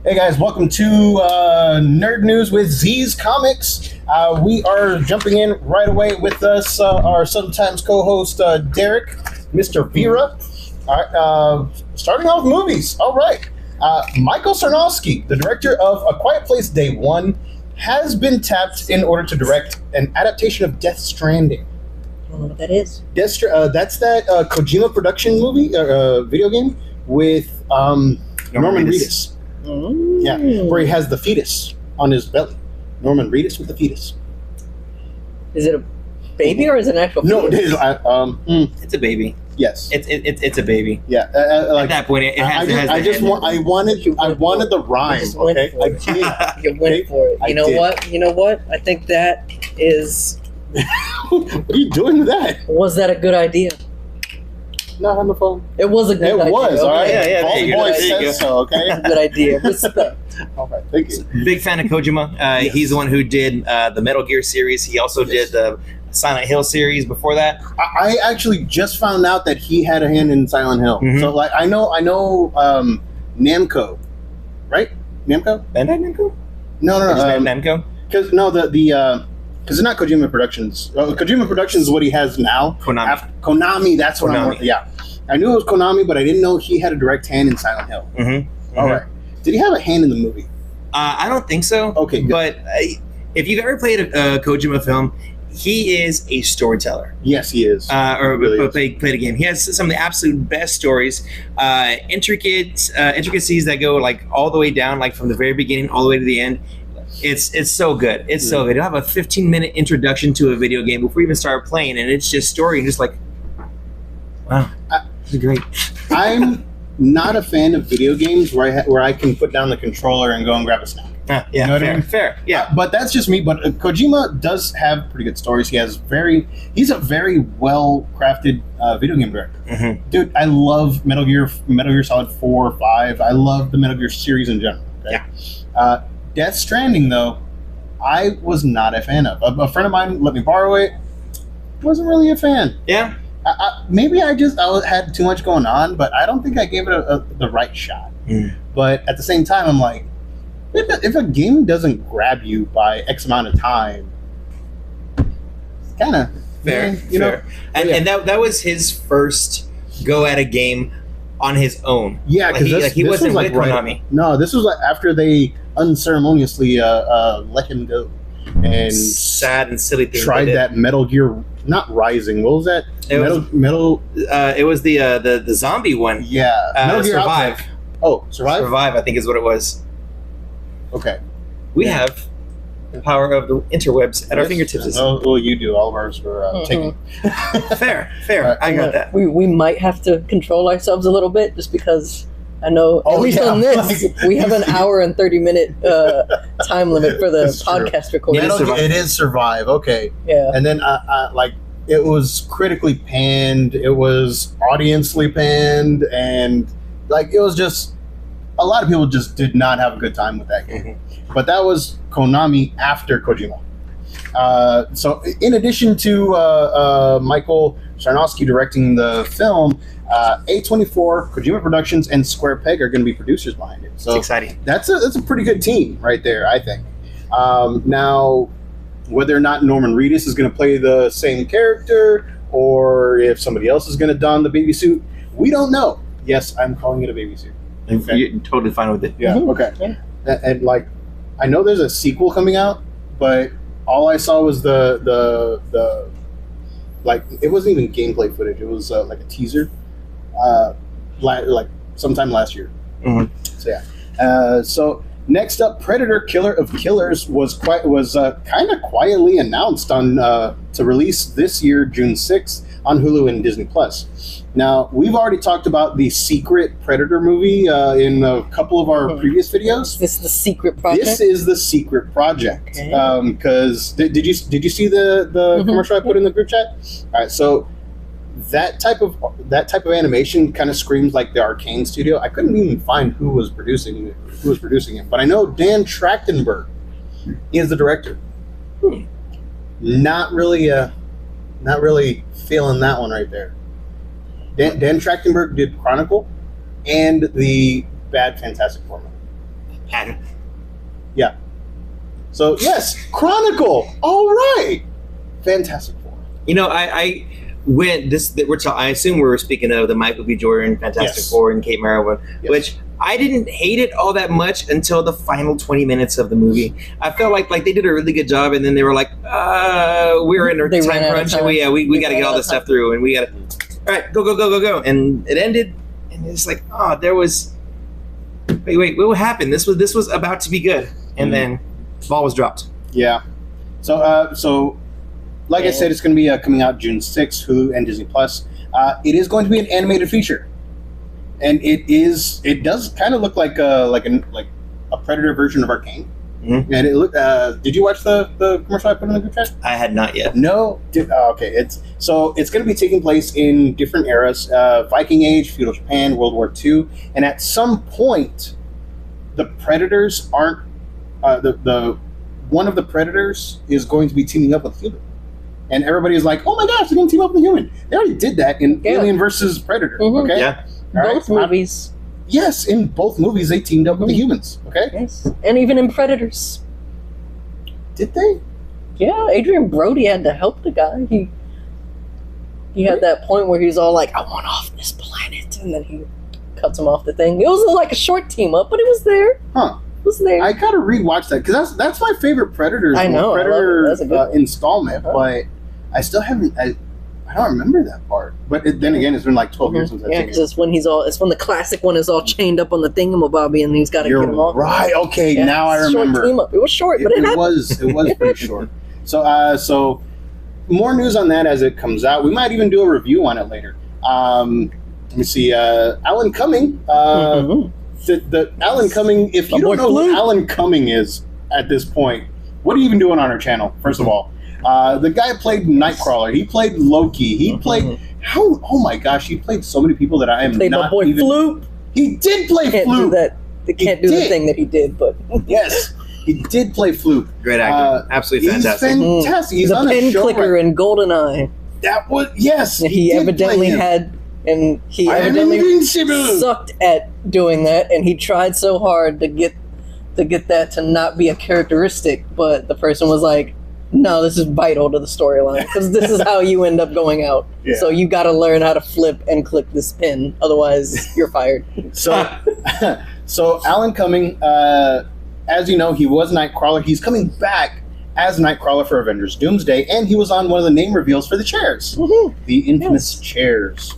Hey guys, welcome to Nerd News with Z's Comics. We are jumping in right away with us, our sometimes co-host Derek, Mr. Vera. Starting off with movies. All right. Michael Sarnowski, the director of A Quiet Place Day One, has been tapped in order to direct an adaptation of Death Stranding. I don't know what that is. That's that Kojima production movie, video game with Norman Reedus. Mm. Yeah, where he has the fetus on his belly. Norman Reedus with the fetus. Is it a baby or is it an actual No, it fetus? is. It's a baby. Yes. It's a baby. Yeah. At that point, I wanted the rhyme. just went Okay, for I it. did. You went for it. I You know did. what? You know what? I think that is. What are you doing with that? Was that a good idea? Not on the phone. It was a good It idea. was, all right. Yeah, All there the you go, boys there you go. said so, okay? Good idea. Respect. All right, thank you. Big fan of Kojima. Yes. He's the one who did the Metal Gear series. He also did the Silent Hill series before that. I actually just found out that he had a hand in Silent Hill. Mhm. So, like, I know Namco, right? Namco? Bandai Namco? No, Or just no. Namco? Because because it's not Kojima Productions. Kojima Productions is what he has now. Konami. Konami. That's what Konami. Yeah, I knew it was Konami, but I didn't know he had a direct hand in Silent Hill. Mm-hmm. All right. Did he have a hand in the movie? I don't think so. Okay, good. But if you've ever played a Kojima film, he is a storyteller. Yes, he is. Really is. Played a game. He has some of the absolute best stories, intricacies that go like all the way down, like from the very beginning all the way to the end. It's so good. It's so good. You'll have a 15-minute introduction to a video game before you even start playing, and it's just story and just like, wow, this is great. I'm not a fan of video games where I can put down the controller and go and grab a snack. Yeah, You know what I fair, mean? fair. Yeah, But that's just me. But Kojima does have pretty good stories. He's a very well crafted video game director. Mhm. Dude, I love Metal Gear Solid 4 or 5. I love the Metal Gear series in general. Okay? Yeah. Death Stranding, though, I was not a fan of. A friend of mine let me borrow it. Wasn't really a fan. yeah. Maybe I had too much going on, but I don't think I gave it the right shot. Mm. But at the same time, I'm like, if a game doesn't grab you by X amount of time, it's kind of Fair, you know. fair. And that was his first go at a game on his own. Yeah, Like because he wasn't with Konami. No, this was like after they unceremoniously let him go and Sad and silly thing. tried they did. that Metal Gear, not Rising. What was that? It was- Metal. It was the zombie one. Yeah, Metal Gear Survive. Outbreak. Oh, Survive. Survive, I think is what it was. Okay. We have the power of the interwebs at our fingertips. Oh, well, you do. All of ours were taken. Fair. Right. I got that. We might have to control ourselves a little bit just because I know, Oh, at least yeah. on this, we have an hour and 30-minute time limit for the That's true. podcast recording. It is Survive. Okay. Yeah. And then, like, it was critically panned. It was audiensely panned, and like it was just a lot of people just did not have a good time with that game. But that was Konami after Kojima. So, in addition to Michael Sarnowski directing the film, A24, Kojima Productions, and Square Peg are going to be producers behind it. So It's exciting. that's a pretty good team right there, I think. Now, whether or not Norman Reedus is going to play the same character, or if somebody else is going to don the baby suit, we don't know. Yes, I'm calling it a baby suit. Okay. You're totally fine with it. Yeah. Mhm. Okay. Yeah. And like, I know there's a sequel coming out, but all I saw was the like it wasn't even gameplay footage. It was like a teaser, like sometime last year. Mhm. So yeah. So next up, Predator: Killer of Killers was kind of quietly announced on to release this year, June 6th, on Hulu and Disney Plus. Now, we've already talked about the secret Predator movie in a couple of our previous videos. This is the secret project. This is the secret project. Okay. Because did you see the commercial I put in the group chat? All right, so that type of animation kind of screams like the Arcane studio. I couldn't even find who was producing it, but I know Dan Trachtenberg is the director. Not really feeling that one right there. Dan Trachtenberg did Chronicle and the bad Fantastic Four movie. And So yes, Chronicle. All right, Fantastic Four. you know, I when this that I assume we were speaking of the Michael B. Jordan Fantastic Yes. Four and Kate Mara one, Yes. which I didn't hate it all that much until the final 20 minutes of the movie. I felt like they did a really good job, and then they were like, we were in our They ran time out of crunch, time. and we got to ran get all out this of time. stuff through, and we got to, all right, go, and it ended, and it's like, oh, there was, wait, what happened? This was about to be good, and then ball was dropped. Yeah. So like I said, it's going to be coming out June 6th, Hulu and Disney Plus. It is going to be an animated feature, and it does kind of look like a Predator version of Arcane. Mhm. And it look. Did you watch the commercial I put in the group chat? I had not yet. No. Okay. It's going to be taking place in different eras: Viking Age, feudal Japan, World War II, and at some point, the Predators aren't the one of the Predators is going to be teaming up with human. And everybody is like, oh my gosh, they're going to team up with a human. They already did that in Yeah. Alien versus Predator. Mhm. Okay? Yeah. All right? Both movies. Yes, in both movies, they teamed up with the humans. Okay? Yes. And even in Predators. Did they? Yeah, Adrian Brody had to help the guy. He had that point where he's all like, I want off this planet. And then he cuts him off the thing. It was like a short team up, but it was there. Huh. It was there. I got to rewatch that because that's my favorite Predators. I know, I love it. Predator That's a good one. installment, Uh-huh. but I still haven't. I don't remember that part. But then again, it's been like 12 years since I've Yeah, seen because it. it's when the classic one is all chained up on the thingamabobby and he's got to You're get him off. right. Okay, Yeah, now I it's a short remember. team up. It was short, but it happened. It was pretty short. So more news on that as it comes out. We might even do a review on it later. Let me see. Alan Cumming. Mhm. The Alan Cumming. If you My don't boy know who Flute. Alan Cumming is at this point, what are you even doing on our channel? First of all, the guy played Nightcrawler. He played Loki. He played how? Oh my gosh, he played so many people that I am Played my not boy even. Flute. He did play Can't do Flute. that. They can't do the did. thing that he did, but Yes, he did play Flute. Great actor. Absolutely He's fantastic. fantastic. He's the on a pen show clicker right- in GoldenEye. That was yes. He did evidently play him. had, and he I am evidently invincible. sucked at doing that, and he tried so hard to get that to not be a characteristic, but the person was like, no, this is vital to the storyline because this is how you end up going out. Yeah. So you got to learn how to flip and click this pin, otherwise you're fired. So, so Alan Cumming, as you know, he was Nightcrawler. He's coming back as Nightcrawler for Avengers Doomsday, and he was on one of the name reveals for the chairs, Mhm. the infamous chairs.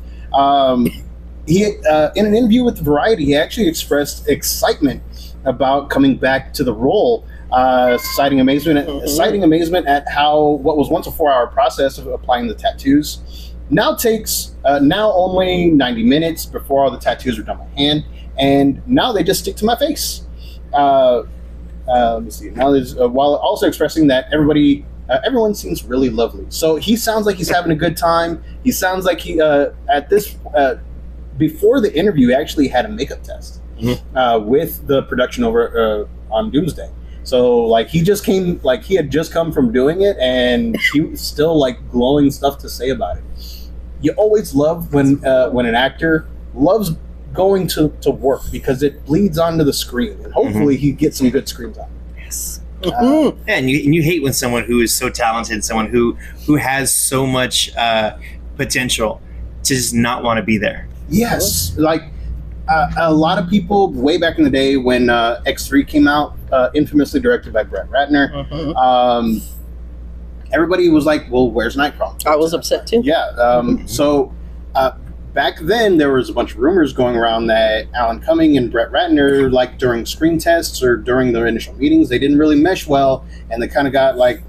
He, in an interview with Variety, he actually expressed excitement about coming back to the role, citing amazement at how what was once a 4-hour process of applying the tattoos now takes now only 90 minutes before all the tattoos are done by hand, and now they just stick to my face. Let me see. Now there's while also expressing that everyone seems really lovely. So he sounds like he's having a good time. He sounds like he at this before the interview he actually had a makeup test with the production over on Doomsday. So like he had just come from doing it, and he was still like glowing stuff to say about it. You always love when an actor loves going to work because it bleeds onto the screen, and hopefully he gets some good screen time. Yes. Yeah, and you hate when someone who is so talented, someone who has so much potential, to just not want to be there. Yes, like a lot of people way back in the day when X3 came out, infamously directed by Brett Ratner. Everybody was like, "Well, where's Nightcrawler?" I was upset too. Yeah. So back then, there was a bunch of rumors going around that Alan Cumming and Brett Ratner, like during screen tests or during their initial meetings, they didn't really mesh well, and they kind of got like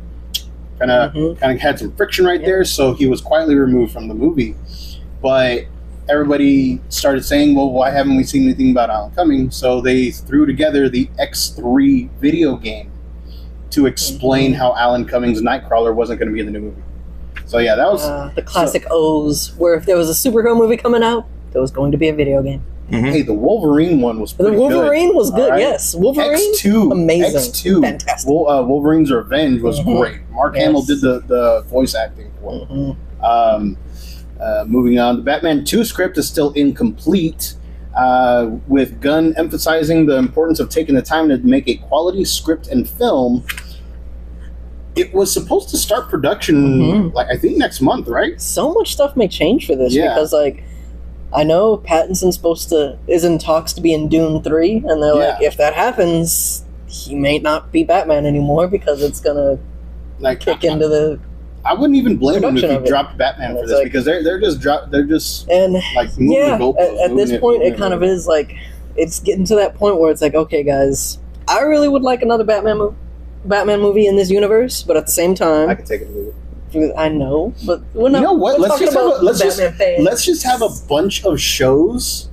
kind of had some friction right there. So he was quietly removed from the movie. But everybody started saying, "Well, why haven't we seen anything about Alan Cumming?" So they threw together the X3 video game to explain how Alan Cumming's Nightcrawler wasn't going to be in the new movie. So yeah, that was the classic O's, where if there was a superhero movie coming out, there was going to be a video game. Hey, the Wolverine one was pretty The Wolverine was good, All right. yes. Wolverine, X2, amazing. X2, Fantastic. Wolverine's Revenge was great. Mark Yes. Hamill did the voice acting for it. Moving on, the Batman 2 script is still incomplete. with Gunn emphasizing the importance of taking the time to make a quality script and film. It was supposed to start production, like I think next month, right? So much stuff may change for this because, like, I know Pattinson's is in talks to be in Dune 3, and they're like, if that happens, he may not be Batman anymore because it's gonna kick into the. I wouldn't even blame him if he dropped Batman for this because they're just moving the goalposts. At this point, it kind of is like it's getting to that point where it's like, okay, guys, I really would like another Batman movie in this universe, but at the same time, I can take it or leave it. I know, but we're not. You know what? Let's just have a fans. bunch of shows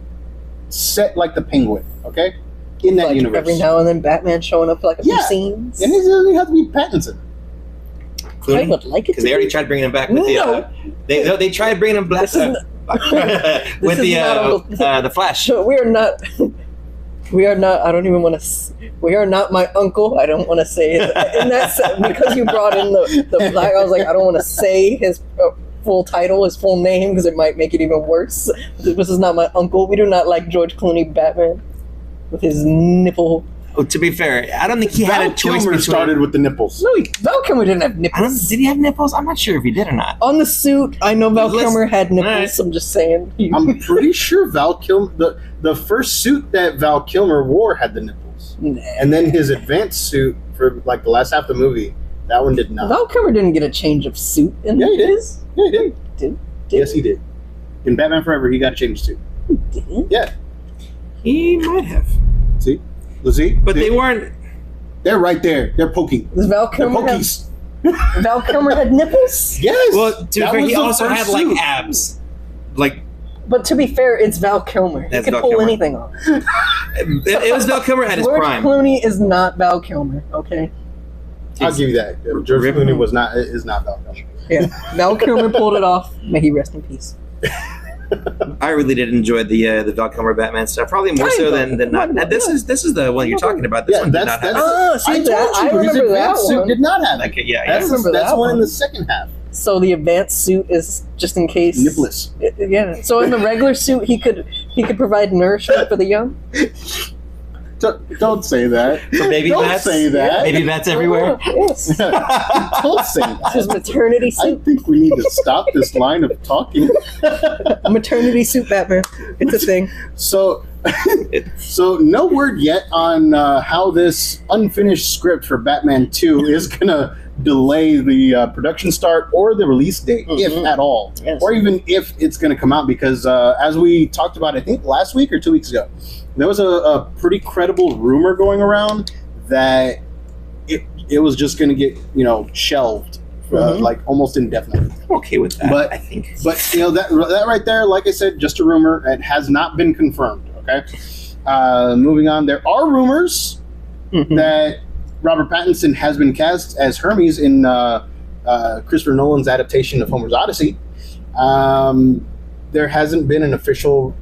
set like the Penguin, okay? In that universe. Every now and then, Batman showing up for like a few scenes. And it doesn't have to be Pattinson. I would like it because they already tried bringing him back with they tried bringing him back with the Flash. We are not. I don't even want to. We are not my uncle. I don't want to say it. And that's because you brought in the black. I was like, I don't want to say his full title, his full name, because it might make it even worse. This is not my uncle. We do not like George Clooney Batman with his nipple. Oh, to be fair, I don't think he had a choice. Val Kilmer started with the nipples. No, Val Kilmer didn't have nipples. Did he have nipples? I'm not sure if he did or not. On the suit, I know Val Kilmer had nipples. Right. I'm just saying. I'm pretty sure Val Kilmer, the first suit that Val Kilmer wore had the nipples. Nah. And then his advanced suit for like the last half of the movie, that one did not. Val Kilmer didn't get a change of suit in this. Yeah, he did. Did? Yes, he did. In Batman Forever, he got a change of suit. He didn't? Yeah. He might have. See? But they weren't... They're right there. They're poking. Does Val Kilmer Val Kilmer had nipples? Yes. Well, to be fair, he also had like abs. Like, but to be fair, it's Val Kilmer. He could pull anything off. It was Val Kilmer at his prime. George Clooney is not Val Kilmer. Okay. I'll give you that. George Clooney is not Val Kilmer. Yeah, Val Kilmer pulled it off. May he rest in peace. I really did enjoy the Val Kilmer Batman stuff, probably more so than not. This is the one you're talking about. This one did not have. I remember that one. Did not have. That's one in the second half. So the advanced suit is just in case. Nipless. Yeah. So in the regular suit, he could provide nourishment for the young. Don't say that. For baby bats? Don't say that. Baby bats everywhere? Yes. Don't say that. His maternity suit. I think we need to stop this line of talking. Maternity suit Batman. It's a thing. So no word yet on how this unfinished script for Batman 2 is going to delay the production start or the release date, if at all. Yes. Or even if it's going to come out, because as we talked about, I think last week or 2 weeks ago, there was a pretty credible rumor going around that it was just going to get shelved like almost indefinitely. I'm okay with that. But I think, that right there, like I said, just a rumor. It has not been confirmed. Okay. Moving on, there are rumors that Robert Pattinson has been cast as Hermes in Christopher Nolan's adaptation of Homer's Odyssey. There hasn't been an official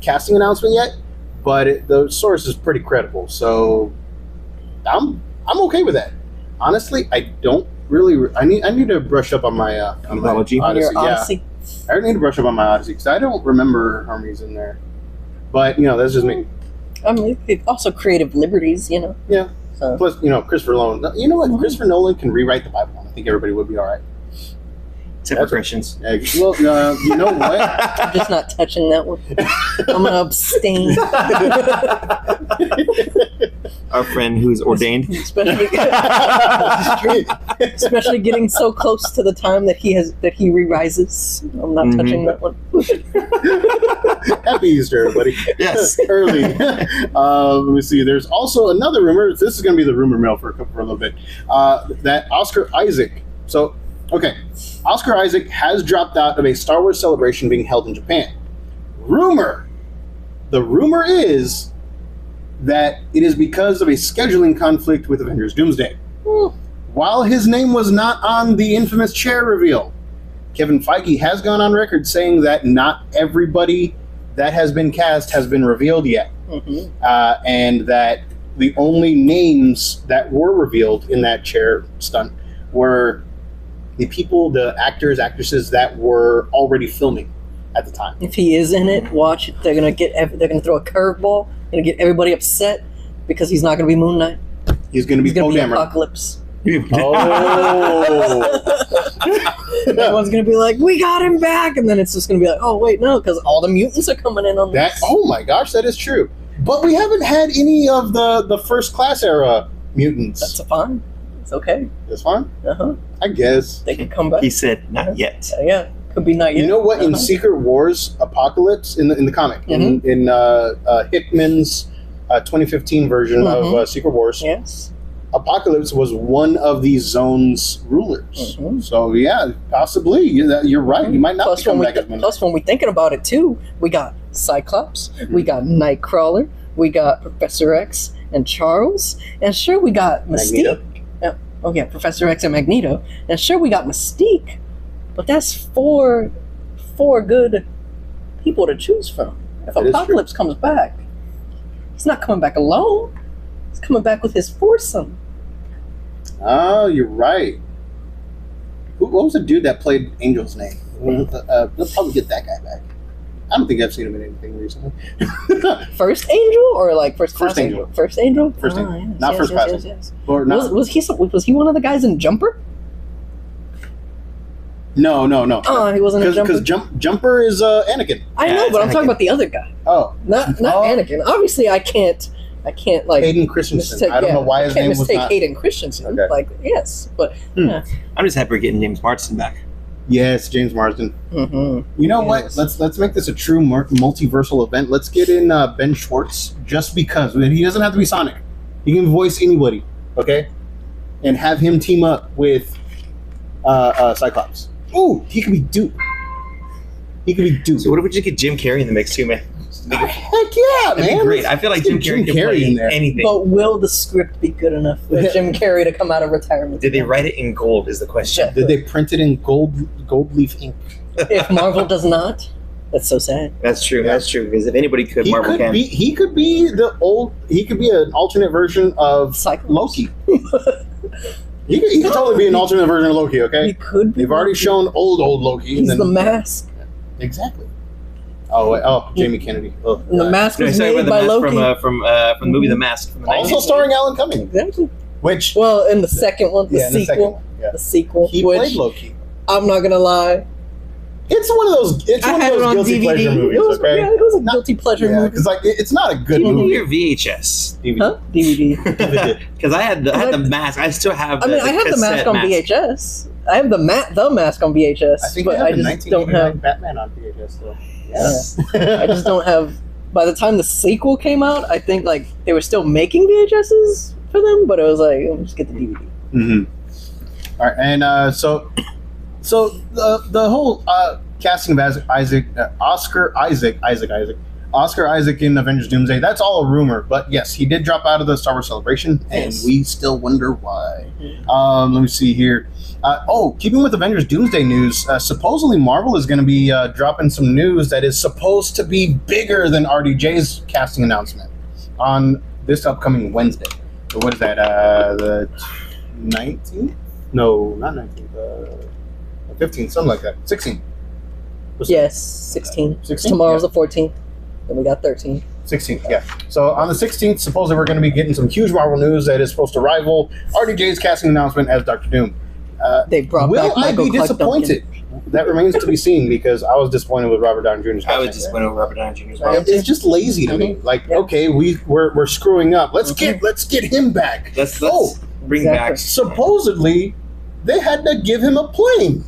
casting announcement yet, but the source is pretty credible, so I'm okay with that. Honestly, I don't really. I need to brush up on my Odyssey. Odyssey. Yeah, I need to brush up on my Odyssey because I don't remember Hermes in there. But that's just me. I mean, also creative liberties, Yeah. So. Plus, Christopher Nolan. You know what? Christopher Nolan can rewrite the Bible. I think everybody would be all right. Except for Christians. Well, you know what? I'm just not touching that one. I'm going to abstain. Our friend who's ordained. Especially getting so close to the time that he re-rises. I'm not touching that one. Happy Easter, everybody. Yes. Early. Let me see. There's also another rumor. This is going to be the rumor mill for a little bit. That Oscar Isaac. So, okay. Oscar Isaac has dropped out of a Star Wars celebration being held in Japan. The rumor is that it is because of a scheduling conflict with Avengers Doomsday. While his name was not on the infamous chair reveal, Kevin Feige has gone on record saying that not everybody that has been cast has been revealed yet. And that the only names that were revealed in that chair stunt were the actors, actresses that were already filming. at the time. If he is in it, watch it. They're gonna throw a curveball. Gonna get everybody upset because he's not gonna be Moon Knight. He's going to be He's gonna be Poe Dameron. Apocalypse. Oh, Everyone's gonna be like, "We got him back," and then it's just gonna be like, "Oh wait, no," because all the mutants are coming in on that! this. Oh my gosh, that is true. But we haven't had any of the First Class era mutants. That's fine. It's okay. That's fine. Uh-huh. I guess. They can come back. He said, "Not yet." Yeah, could be not yet. You know what? In Uh-huh. Secret Wars, Apocalypse in the comic, Mhm. in Hickman's 2015 version Mhm. of Secret Wars, Yes. Apocalypse was one of these zone's rulers. Mhm. So yeah, possibly you're right. You might not Plus become when, back as Moon Knight. plus, when we thinking about it too, we got Cyclops, we got Nightcrawler, we got Professor X and Charles, and sure we got Mystique. Magneto. Oh yeah, Professor X and Magneto, and sure we got Mystique. But that's four good people to choose from. If That is Apocalypse comes back, he's not coming back alone. He's coming back with his foursome. Oh, you're right. What was the dude that played Angel's name? They'll probably get that guy back. I don't think I've seen him in anything recently. First Angel or like first First class Angel. First Angel. First Ah, Angel. yes, Not yes, First yes, Class yes, Angel. yes. Or not? Was he one of the guys in Jumper? No. Oh, he wasn't in Jumper. Because Jumper is Anakin. I Yeah, know, it's but I'm talking Anakin. about the other guy, Oh, not Oh. Anakin. Obviously, I can't like Hayden Christensen. mistake. I don't yeah, know why his I can't name was mistake not. Hayden Christensen. Okay. Like yes, but I'm just happy we're getting James Marsden back. Yes, James Marsden. mm-hmm. You know Yes. what? Let's make this a true multiversal event. Let's get in Ben Schwartz just because he doesn't have to be Sonic. He can voice anybody, okay? And have him team up with Cyclops. Ooh, he could be Duke. He could be Duke. So what if we just get Jim Carrey in the mix too, man? Heck yeah, That'd man! be great. I feel like Let's Jim get Carrey could play in there. anything. But will the script be good enough for Jim Carrey to come out of retirement? Did they write it in gold? Is the question. Did they print it in gold leaf ink? If Marvel does not, that's so sad. That's true. That's true. Because if anybody could, Marvel can. He could be an alternate version of Cyclops. Loki. He could totally be an alternate version of Loki. He Okay, could be. they've already shown old Loki. He's and then, the mask. exactly. Oh wait, Jamie Kennedy. Oh, And the God. mask No, was sorry made about by the mask Loki. from the movie The Mask. From the Also 90s. starring Alan Cumming, Exactly. which Well, in the second one, the in the second sequel, one, yeah. the sequel, He which played Loki. I'm not gonna lie, It's one of those. It's I one had of it those on guilty DVD. pleasure movies. It was, Okay, yeah, it was a Not- guilty pleasure yeah, movie. because like it's not a good Maybe movie. your VHS. Huh? DVD. Because I had the mask. I still have. The, I mean, I have the mask cassette on VHS. I have the mask on VHS, I think but I I have the just don't 1989 have. Batman on VHS though. Yes. I just don't have. By the time the sequel came out, I think like they were still making VHSs for them, but it was like, oh, just get the DVD. Mm-hmm. All right, and so the whole casting of Oscar Isaac in Avengers Doomsday, that's all a rumor, but yes, he did drop out of the Star Wars Celebration, and Yes. we still wonder why. Let me see here. Keeping with Avengers Doomsday news, supposedly Marvel is going to be dropping some news that is supposed to be bigger than RDJ's casting announcement on this upcoming Wednesday. So what is that? The 19th? No, not 19th. 15th, something like that. 16th. Yes, 16. 16? Tomorrow's the 14th. Then we got 13. 16th, yeah. So on the 16th, supposedly we're going to be getting some huge Marvel news that is supposed to rival RDJ's casting announcement as Doctor Doom. They brought Will back I Michael be Clark disappointed? That remains to be seen because I was disappointed with Robert Downey Jr.'s I was casting. just went over Robert Downey Jr.'s Right. mouth. It's just lazy to me. Like, Yeah. okay, we're screwing up. Let's Mhm. get him back. Let's Oh, bring Exactly. back. supposedly they had to give him a plane.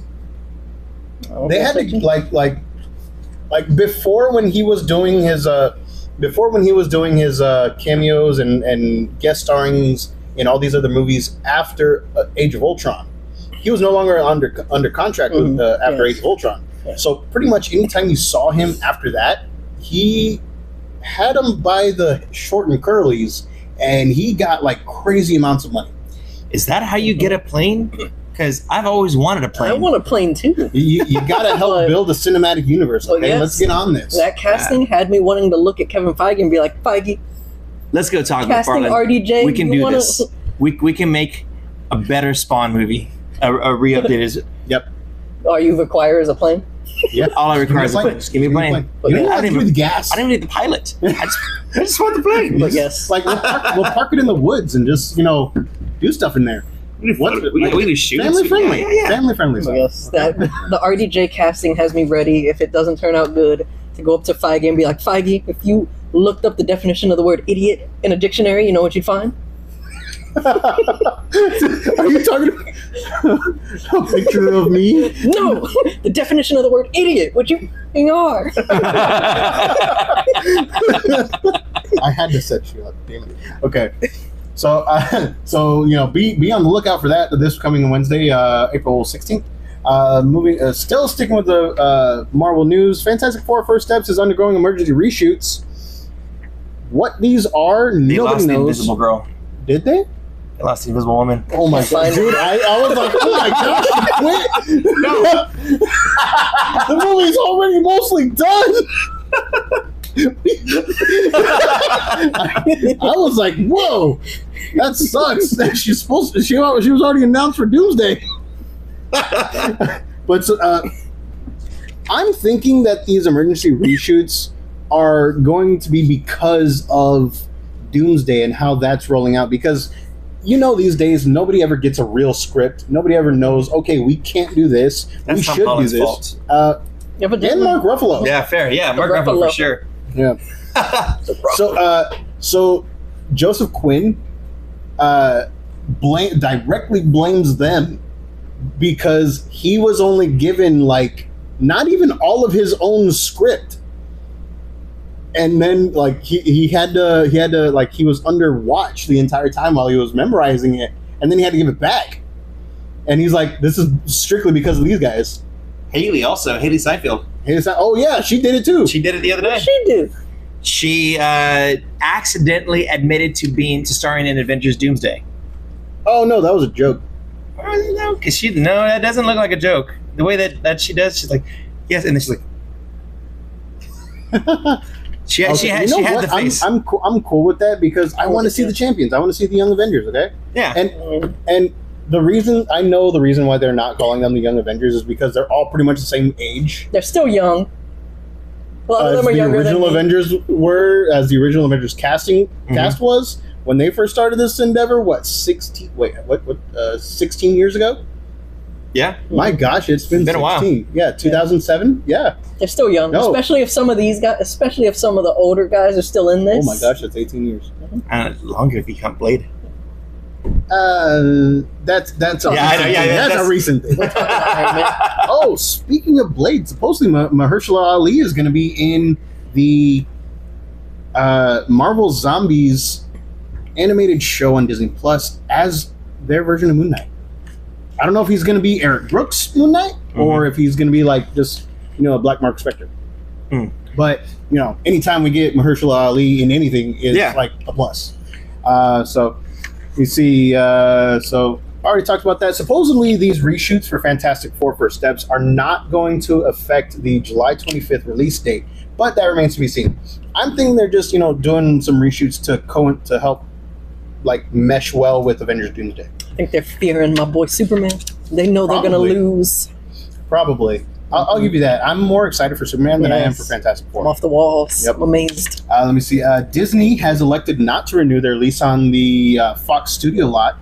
They had to like before when he was doing his cameos and guest starrings in all these other movies after Age of Ultron. He was no longer under contract with, after Yes. Age of Ultron. Yes. So pretty much anytime you saw him after that, he had him by the short and curlies, and he got like crazy amounts of money. Is that how you get a plane? Because I've always wanted a plane. I want a plane too. You got to help But- build a cinematic universe. Oh, Okay, yes. let's get on this. That casting had me wanting to look at Kevin Feige and be like, Feige, Let's go talk casting McFarlane. RDJ. We can you do wanna- this. We can make a better Spawn movie. A re-updated. All you require is a plane. Yeah. All I require is a Give me a plane. Just give me a plane. You don't have to do the gas. I don't even need the pilot. I just want the plane. But yes, Like we'll park it in the woods and just do stuff in there. What? We do shoot. Family friendly. Yeah. Family friendly. but yes, that the RDJ casting has me ready. If it doesn't turn out good, to go up to Feige and be like, Feige, if you looked up the definition of the word idiot in a dictionary, you know what you'd find? Are you talking about a picture of me? No, the definition of the word idiot. What you are? I had to set you up, damn it. Okay. So be on the lookout for that this coming Wednesday, April 16th. Still sticking with the Marvel news. Fantastic Four: First Steps is undergoing emergency reshoots. What these are, They nobody lost the knows. Invisible Girl. Did they? They lost the Invisible Woman. Oh my god, dude! I was like, oh my gosh, she quit. No, the movie's already mostly done. I was like, whoa, that sucks. She was already announced for Doomsday. But I'm thinking that these emergency reshoots are going to be because of Doomsday and how that's rolling out. Because these days nobody ever gets a real script. Nobody ever knows. Okay, we can't do this. That's we Tom should do Holland's this. fault. Yeah, but And Mark Ruffalo. Yeah, fair. Yeah, Mark Ruffalo for sure. Yeah. So Joseph Quinn directly blames them because he was only given not even all of his own script, and then he had to he was under watch the entire time while he was memorizing it, and then he had to give it back, and he's like, this is strictly because of these guys. Haley Seinfeld. Oh yeah, she did it too. She did it the other day. She did. She accidentally admitted to starring in Avengers Doomsday. Oh no, that was a joke. No, because that doesn't look like a joke. The way that she does, she's like, yes, and then she's like, she had the face. I'm cool with that because I want to see the champions. I want to see the Young Avengers. Okay. Yeah. And the reason why they're not calling them the Young Avengers is because they're all pretty much the same age. They're still young. A lot of them are younger than me. Avengers were, as the original Avengers cast was when they first started this endeavor. 16 years ago? Yeah. My gosh, it's been 16. A while. Yeah, 2007. Yeah. They're still young, No. especially if some of these guys, especially if some of the older guys are still in this. Oh my gosh, that's 18 years. Longer if you count Blade. That's a that's a recent thing. Oh, speaking of Blade, supposedly Mahershala Ali is going to be in the Marvel Zombies animated show on Disney Plus as their version of Moon Knight. I don't know if he's going to be Eric Brooks' Moon Knight or if he's going to be just a Black Mark Spectre. But anytime we get Mahershala Ali in anything is like a plus. So we see. So I already talked about that. Supposedly, these reshoots for Fantastic Four: First Steps are not going to affect the July 25th release date, but that remains to be seen. I'm thinking they're just doing some reshoots to help mesh well with Avengers Doomsday. I think they're fearing my boy Superman. They know they're gonna lose. Probably. I'll give you that. I'm more excited for Superman than I am for Fantastic Four. I'm off the walls. Yep. I'm amazed. Let me see. Disney has elected not to renew their lease on the Fox Studio lot,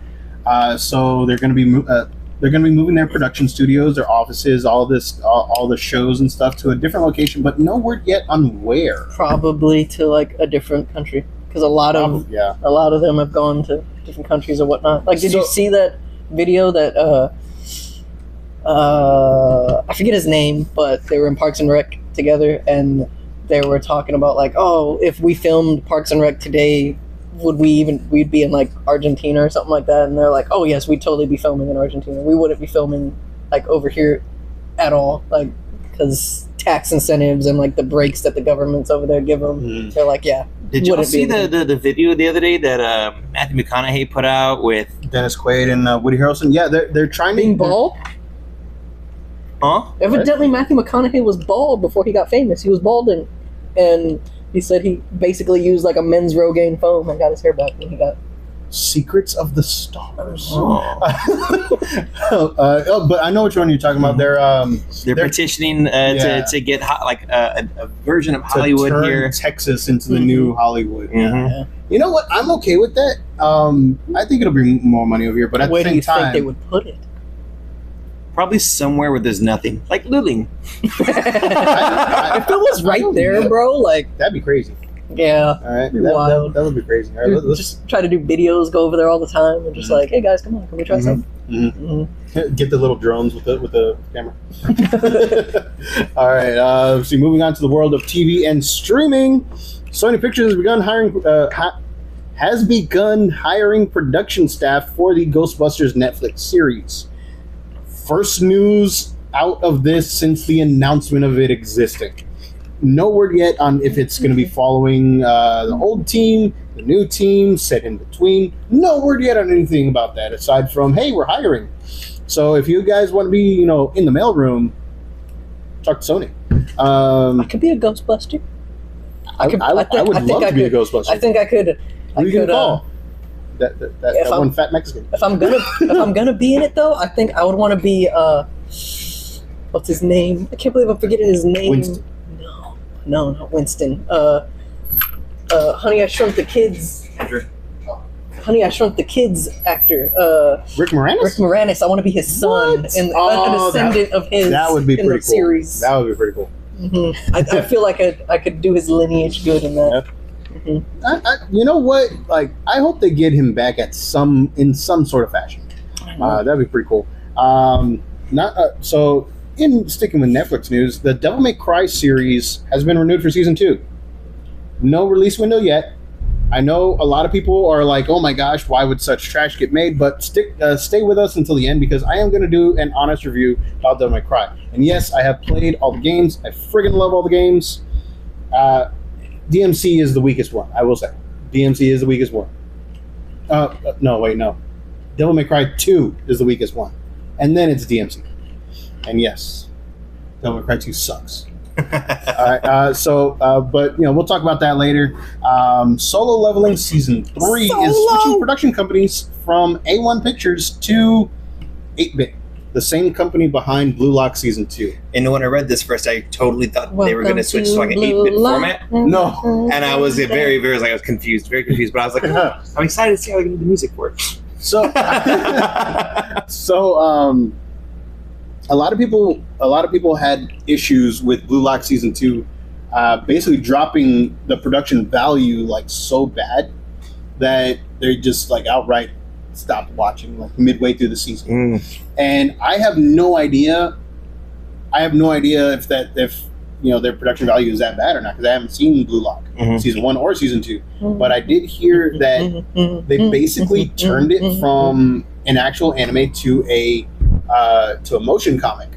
so they're going to be moving their production studios, their offices, all the shows and stuff to a different location, but no word yet on where. Probably to a different country, because a lot of them have gone to different countries or whatnot. Did you see that video that? I forget his name, but they were in Parks and Rec together, and they were talking about if we filmed Parks and Rec today, we'd be in Argentina or something like that, and they're like, oh yes, we'd totally be filming in Argentina. We wouldn't be filming over here at all, because tax incentives and the breaks that the governments over there give them. They're like, yeah. Did you see the video the other day that Matthew McConaughey put out with Dennis Quaid and Woody Harrelson? Yeah, they're trying being bald. Huh? Evidently, Matthew McConaughey was bald before he got famous. He was balding, and he said he basically used a men's Rogaine foam and got his hair back when he got Secrets of the Stars. Oh. But I know which one you're talking about. They're petitioning to get a version of Hollywood turn here. Texas into the new Hollywood. Mhm. You know what? I'm okay with that. I think it'll bring more money over here, but at Where the do same you think time, they would put it? Probably somewhere where there's nothing, like Luling. If it was right there, bro, like, that'd be crazy. yeah. All right, Wild. that would be crazy. All right, Dude, let's just try to do videos, go over there all the time, and just like, hey guys, come on, can we try something? get the little drones with the camera. All right, so moving on to the world of TV and streaming, Sony Pictures has begun hiring production staff for the Ghostbusters Netflix series. First news out of this since the announcement of it existing. No word yet on if it's going to be following the old team, the new team, set in between. No word yet on anything about that, aside from, hey, we're hiring. So if you guys want to be, in the mailroom, talk to Sony. I could be a Ghostbuster. I would love to be a Ghostbuster. I think I could. Who are you going to call? That one fat Mexican. If I'm gonna be in it though, I think I would want to be what's his name? I can't believe I'm forgetting his name. Winston. No, not Winston. Honey, I Shrunk the Kids. Honey, I Shrunk the Kids actor. Rick Moranis. Rick Moranis. I want to be his son and an descendant of his. That would be in pretty the cool. Series. That would be pretty cool. Mm-hmm. I feel like I could do his lineage good in that. Yep. Mm-hmm. You know what? Like, I hope they get him back in some sort of fashion. That'd be pretty cool. So, in sticking with Netflix news, the Devil May Cry series has been renewed for season 2. No release window yet. I know a lot of people are like, "Oh my gosh, why would such trash get made?" But stay with us until the end because I am going to do an honest review about Devil May Cry. And yes, I have played all the games. I friggin' love all the games. DMC is the weakest one, I will say. DMC is the weakest one. No. Devil May Cry 2 is the weakest one. And then it's DMC. And yes, Devil May Cry 2 sucks. All right, but we'll talk about that later. Solo Leveling Season 3 is switching production companies from A1 Pictures to 8-Bit, the same company behind Blue Lock Season 2. And when I read this first, I totally thought they were going to switch to like an 8-bit format. No. And I was very confused. But I was like, I'm excited to see how they can do the music for it. So, a lot of people had issues with Blue Lock Season 2 basically dropping the production value like so bad that they just like outright stopped watching like midway through the season. And I have no idea if their production value is that bad or not, because I haven't seen Blue Lock season 1 or season 2. But I did hear that they basically turned it from an actual anime to a motion comic.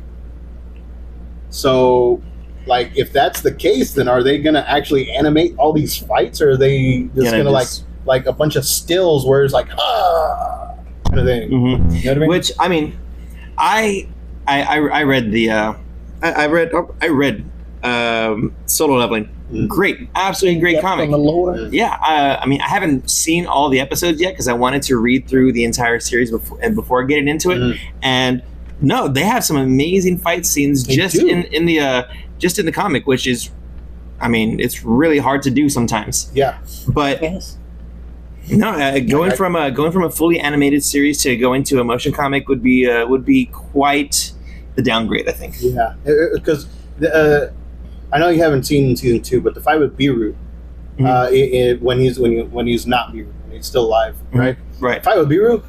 So, like, if that's the case, then are they going to actually animate all these fights, or are they just going to like a bunch of stills where it's like kind of thing? You know what I mean? Which I mean, I read I read Solo Leveling. Great, absolutely great comic. From the lore. Yeah, I mean, I haven't seen all the episodes yet because I wanted to read through the entire series before getting into it. And no, they have some amazing fight scenes in the comic, which is, I mean, it's really hard to do sometimes. Yeah, but yes. No, going from a fully animated series to go into a motion comic would be quite the downgrade, I think. Yeah, because I know you haven't seen season 2, but the fight with Beerus, when he's not Beerus, when he's still alive, right? Right. The fight with Beerus,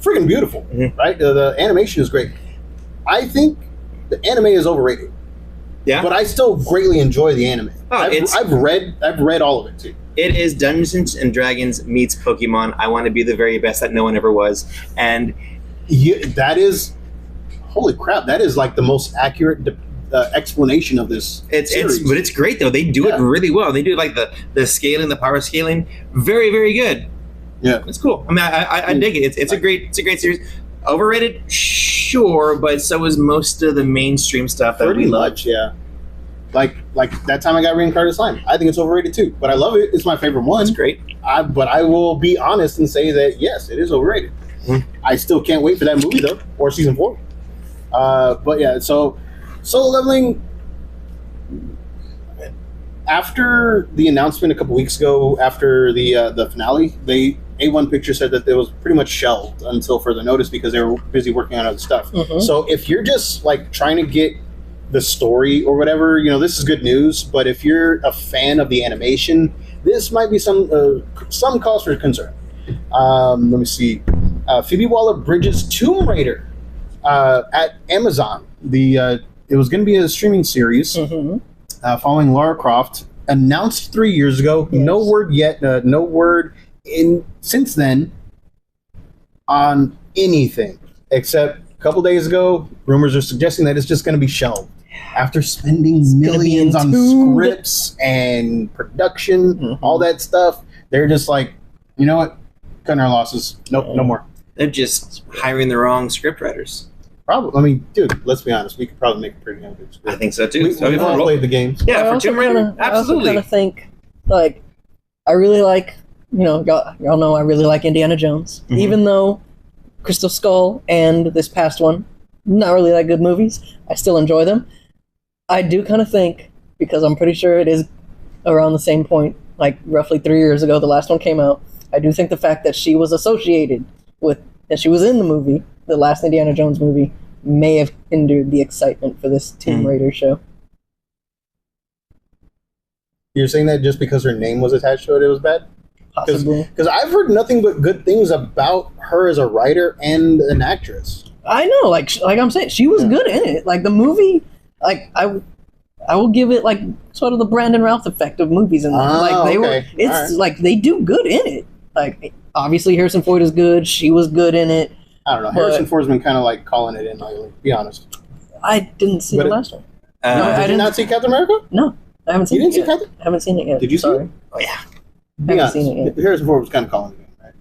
freaking beautiful, right? The animation is great. I think the anime is overrated. Yeah, but I still greatly enjoy the anime. I've read all of it too. It is Dungeons and Dragons meets Pokemon. I want to be the very best that no one ever was, and that is, holy crap! That is like the most accurate explanation of this. But it's great though. They do it really well. They do like the scaling, the power scaling, very very good. Yeah, it's cool. I mean, I dig it. It's a great series. Overrated, sure, but so is most of the mainstream stuff that we love. Yeah, like like that time I got reincarnated slime. I think it's overrated too, but I love it. It's my favorite one. It's great. But I will be honest and say that yes, it is overrated. I still can't wait for that movie though, or season 4. But yeah, so Solo Leveling. After the announcement a couple weeks ago, after the finale, A1 Pictures said that it was pretty much shelved until further notice because they were busy working on other stuff. So if you're just like trying to get the story or whatever, this is good news. But if you're a fan of the animation, this might be some cause for concern. Let me see. Phoebe Waller-Bridge's Tomb Raider at Amazon. It was going to be a streaming series following Lara Croft. Announced 3 years ago. Yes. No word yet. No word since then on anything except a couple days ago. Rumors are suggesting that it's just going to be shelved. After spending millions on scripts and production, all that stuff, they're just like, you know what? Cutting our losses. Nope, no more. They're just hiring the wrong script writers. Probably. I mean, dude, let's be honest. We could probably make a pretty good script. I think so too. We've all played the games. Yeah, for Tomb Raider, absolutely. I also kind of think, like, I really like, y'all know I really like Indiana Jones. Even though Crystal Skull and this past one, not really that good movies, I still enjoy them. I do kind of think, because I'm pretty sure it is around the same point, like roughly 3 years ago, the last one came out. I do think the fact that she was associated with, that she was in the movie, the last Indiana Jones movie, may have hindered the excitement for this Tomb Raider show. You're saying that just because her name was attached to it, it was bad? Possibly. Because I've heard nothing but good things about her as a writer and an actress. I know, like I'm saying, she was good in it. Like the movie, like I will give it like sort of the Brandon Routh effect of movies, and it's like they do good in it. Like obviously Harrison Ford is good. She was good in it. I don't know. Harrison Ford's been kind of like calling it in lately. Be honest. I didn't see the last one. Did you not see Captain America? No, I haven't seen it yet. Captain? I haven't seen it yet. Did you see it? Oh yeah. I haven't seen it yet. Harrison Ford was kind of calling it in, right?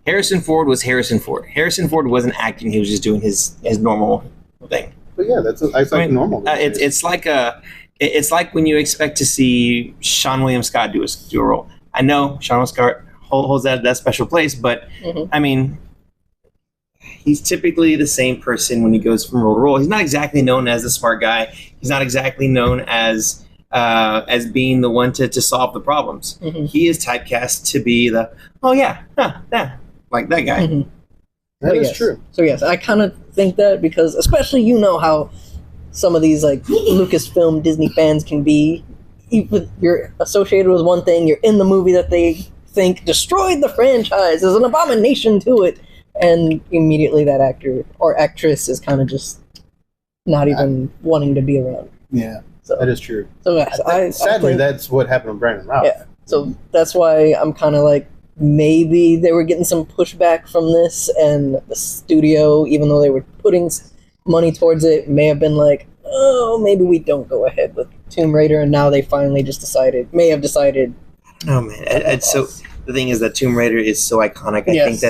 Harrison Ford was Harrison Ford. Harrison Ford wasn't acting; he was just doing his normal thing. But yeah, that's normal. It's like when you expect to see Sean William Scott do a role. I know Sean William Scott holds that special place, but I mean, he's typically the same person when he goes from role to role. He's not exactly known as the smart guy. He's not exactly known as being the one to solve the problems. He is typecast to be the like that guy. That is true. So yes, I kind of think that because especially how some of these like Lucasfilm Disney fans can be. Even you're associated with one thing, you're in the movie that they think destroyed the franchise, there's an abomination to it, and immediately that actor or actress is kind of just not even wanting to be around. Yeah, so, that is true. So yes, sadly, that's what happened to Brandon Routh. Yeah, so that's why I'm kind of like, maybe they were getting some pushback from this, and the studio, even though they were putting money towards it, may have been like, oh, maybe we don't go ahead with Tomb Raider, and now they finally just may have decided. Oh man, so the thing is that Tomb Raider is so iconic. I think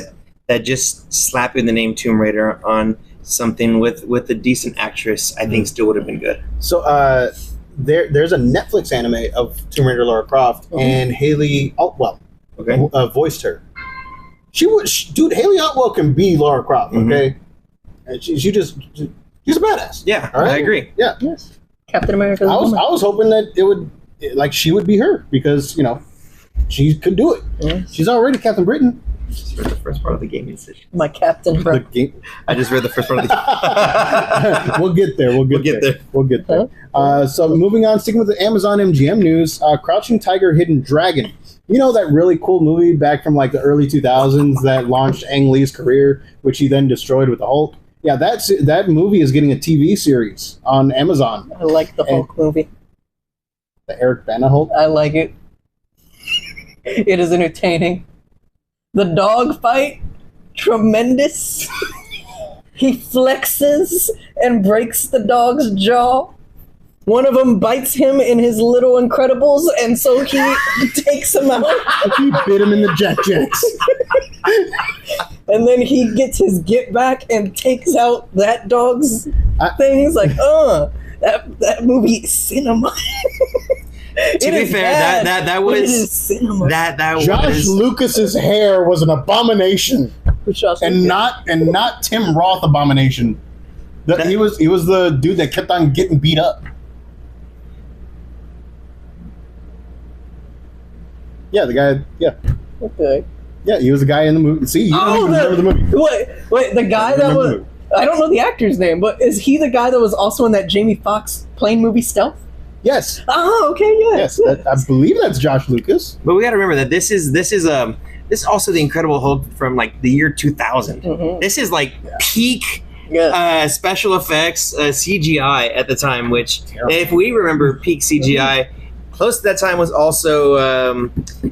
that just slapping the name Tomb Raider on something with a decent actress, I think still would have been good. So there's a Netflix anime of Tomb Raider Lara Croft, and Haley Atwell voiced her. Haley Atwell can be Lara Croft, okay? And she's a badass. Yeah, right? I agree. Yeah. Yes. Captain America. I was hoping that it would, like, she would be her because she could do it. Yeah. She's already Captain Britain. I just read the first part of the gaming session. My Captain Britain. I just read the first part of the game. We'll get there. We'll get there. So moving on, sticking with the Amazon MGM news, Crouching Tiger, Hidden Dragon. You know that really cool movie back from like the early 2000s that launched Ang Lee's career, which he then destroyed with the Hulk? Yeah, that movie is getting a TV series on Amazon. I like the Hulk movie. The Eric Bana Hulk? I like it. It is entertaining. The dog fight, tremendous. He flexes and breaks the dog's jaw. One of them bites him in his Little Incredibles, and so he takes him out. He bit him in the Jack Jacks. And then he gets his get back and takes out that dog's things. Like, that movie is cinema. To be fair, that was that Josh was Lucas's hair was an abomination, and not Tim Roth abomination. He was the dude that kept on getting beat up. Yeah, the guy. Yeah. Okay. Yeah, he was the guy in the movie. See, you don't even remember the movie. Wait, the guy that was. I don't know the actor's name, but is he the guy that was also in that Jamie Foxx plane movie Stealth? Yes. Oh, okay, Yes, I believe that's Josh Lucas. But we got to remember that this is also the Incredible Hulk from like the year 2000. Mm-hmm. This is like peak special effects CGI at the time. Which, if we remember peak CGI, close to that time was also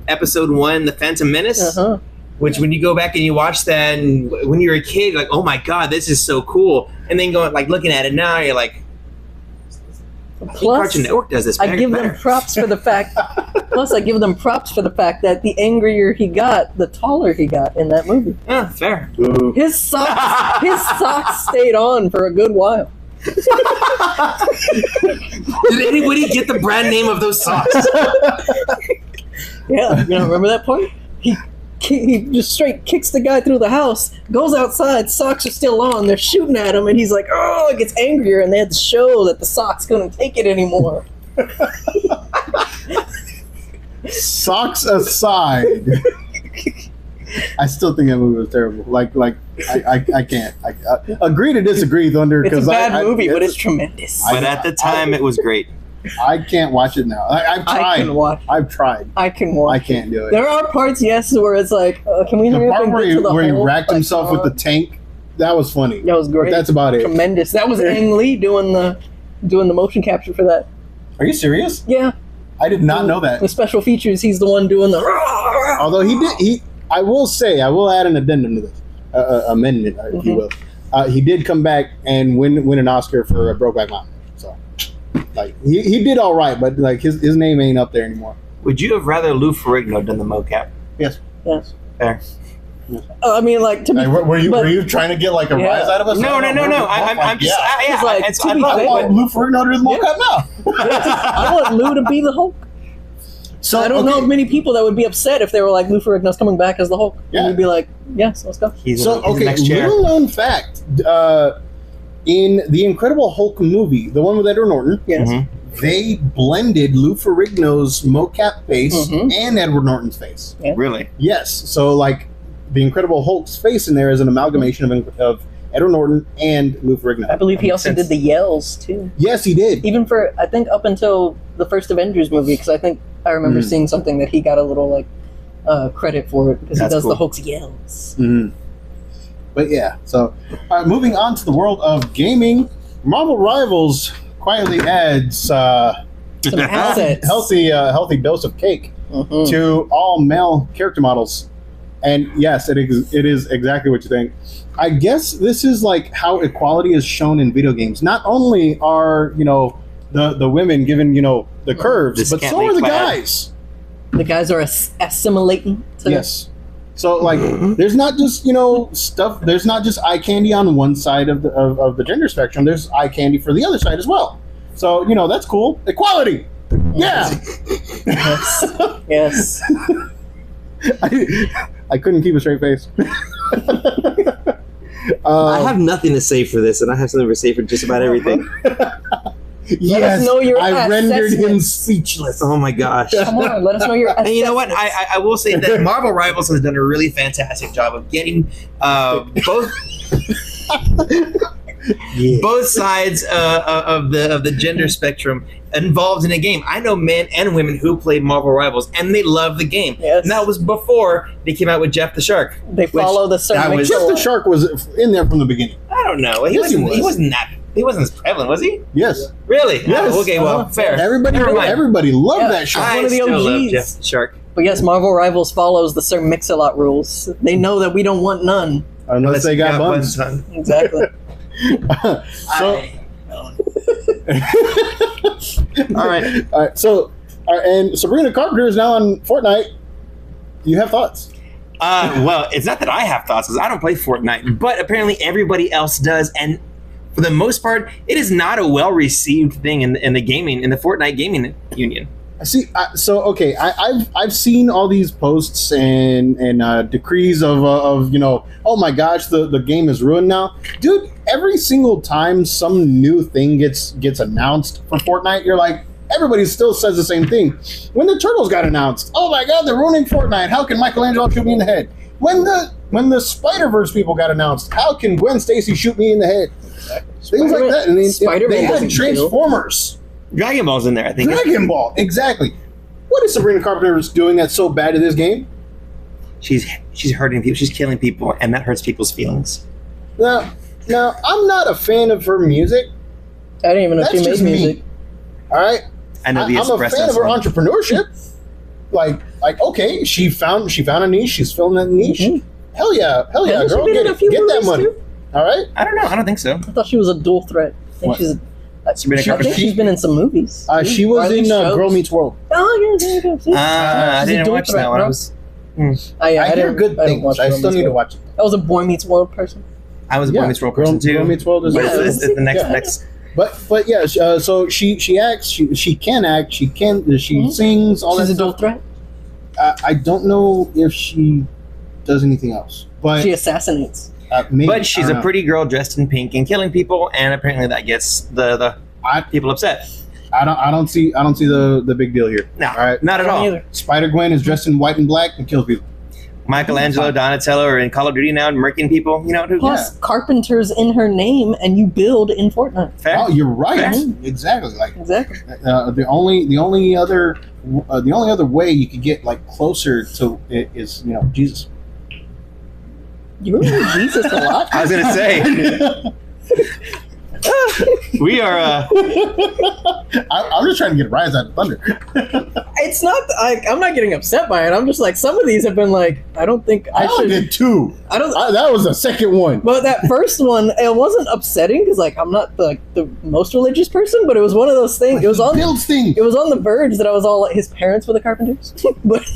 Episode 1, The Phantom Menace. Uh-huh. Which, when you go back and you watch that, and when you're a kid, you're like, oh my god, this is so cool. And then going like looking at it now, you're like, Cartoon Network does this. I give them props for the fact. Plus, I give them props for the fact that the angrier he got, the taller he got in that movie. Yeah, fair. His socks stayed on for a good while. Did anybody get the brand name of those socks? Yeah, you don't remember that part? He just straight kicks the guy through the house, goes outside, socks are still on, they're shooting at him, and he's like, oh, it gets angrier, and they had to show that the socks couldn't take it anymore. Socks aside, I still think that movie was terrible. I can't. Agree to disagree, Thunder. It's a bad movie, but it's tremendous. But at the time, it was great. I can't watch it now. I've tried. I've tried. I can watch. I can't do it. There are parts, yes, where it's like, can we? The part where he hole? racked himself with the tank, that was funny. That was great. But that's about it. Tremendous. That was Ang Lee doing the motion capture for that. Are you serious? Yeah. I did not know that. The special features, he's the one doing the. Although I will say, I will add an addendum to this, amendment, if you will. He did come back and win an Oscar for Brokeback Mountain. So, like, he did all right, but like his name ain't up there anymore. Would you have rather Lou Ferrigno done the mocap? Yes. Fair. I mean, like, to be, were you trying to get like a rise out of us? No. I'm just. I want Lou Ferrigno to do the mocap now. I want Lou to be the Hulk. So I don't know of many people that would be upset if they were like, Lou Ferrigno's coming back as the Hulk. Yeah. And you'd be like, yes, let's go. He's next chair. Little known fact, in the Incredible Hulk movie, the one with Edward Norton, Yes. They blended Lou Ferrigno's mocap face and Edward Norton's face. Yeah. Really? Yes. So, like, the Incredible Hulk's face in there is an amalgamation of Edward Norton and Lou Ferrigno. I believe he also did the yells, too. Yes, he did. Even for, I think, up until the first Avengers movie, because I think I remember seeing something that he got a little, like, credit for it, because he does the Hulk's yells. Mm-hmm. But yeah, so moving on to the world of gaming, Marvel Rivals quietly adds Some assets. healthy dose of cake to all male character models. And yes, it is exactly what you think. I guess this is like how equality is shown in video games. Not only are, the women given, the curves, but so are the guys. The guys are assimilating. Yes. So, like, there's not just, stuff, there's not just eye candy on one side of the gender spectrum, there's eye candy for the other side as well. So, that's cool. Equality! Yeah! Yes. I couldn't keep a straight face. I have nothing to say for this, and I have something to say for just about everything. Let us know your I rendered him assessments. speechless. Oh my gosh. Come on, let us know your assessments. And you know what? I will say that Marvel Rivals has done a really fantastic job of getting both sides of the gender spectrum involved in a game. I know men and women who played Marvel Rivals, and they love the game. Yes. And that was before they came out with Jeff the Shark. They follow the certain Jeff the Shark was in there from the beginning. I don't know. He wasn't as prevalent, was he? Yes. Really? Yes. Oh, okay, well, fair. Everybody loved that show. I one of the still love OGs. Jeff the Shark. But yes, Marvel Rivals follows the Sir Mix-a-Lot rules. They know that we don't want none. Unless they got buns. Exactly. So, All right. So, and Sabrina Carpenter is now on Fortnite. You have thoughts? Well, it's not that I have thoughts, because I don't play Fortnite, but apparently everybody else does, and for the most part, it is not a well-received thing in the Fortnite gaming union. See, I've seen all these posts and decrees of oh my gosh, the game is ruined now, dude. Every single time some new thing gets announced for Fortnite, you're like, everybody still says the same thing. When the Turtles got announced, oh my god, they're ruining Fortnite. How can Michelangelo shoot me in the head? When the Spider-Verse people got announced, how can Gwen Stacy shoot me in the head? Things like that. And they had Transformers. Dragon Ball's in there, I think. Dragon Ball, exactly. What is Sabrina Carpenter doing that's so bad in this game? She's hurting people. She's killing people, and that hurts people's feelings. Now, I'm not a fan of her music. I didn't even know That's she made just music. me. All right, I know the I'm a fan of her entrepreneurship. Like, okay, she found a niche. She's filling that niche. Mm-hmm. Hell yeah, girl, get that money. Too? All right. I don't know. I don't think so. I thought she was a dual threat. I think I think she's been in some movies. She was in Girl Meets World. Oh, yeah. I didn't watch that one. I hear good things. I still need to watch it. I was a Boy Meets World person. I was a Boy Meets World person too. Girl Meets World is the next. But yeah, so she acts. She can act. She sings. All She's that a dual stuff. threat. I don't know if she does anything else, but She assassinates. maybe, But she's a pretty girl dressed in pink and killing people, and apparently that gets the people upset. I don't see the big deal here. No, all right, not at all. Either. Spider-Gwen is dressed in white and black and kills people. Michelangelo, Donatello are in Call of Duty now, murking people. You know, Plus, Carpenter's in her name, and you build in Fortnite. fair. Oh, you're right. Fair. Exactly. Like Exactly. the only other way you could get like closer to it is Jesus. You remember Jesus a lot? I was gonna say we are. I'm just trying to get a rise out of thunder. It's not. I'm not getting upset by it. I'm just like, some of these have been like, I don't think I only should. did two. That was the second one. But that first one, it wasn't upsetting because like I'm not the most religious person, but it was one of those things. It was on. Builds things. It was on the verge that I was all like, his parents were the carpenters, but.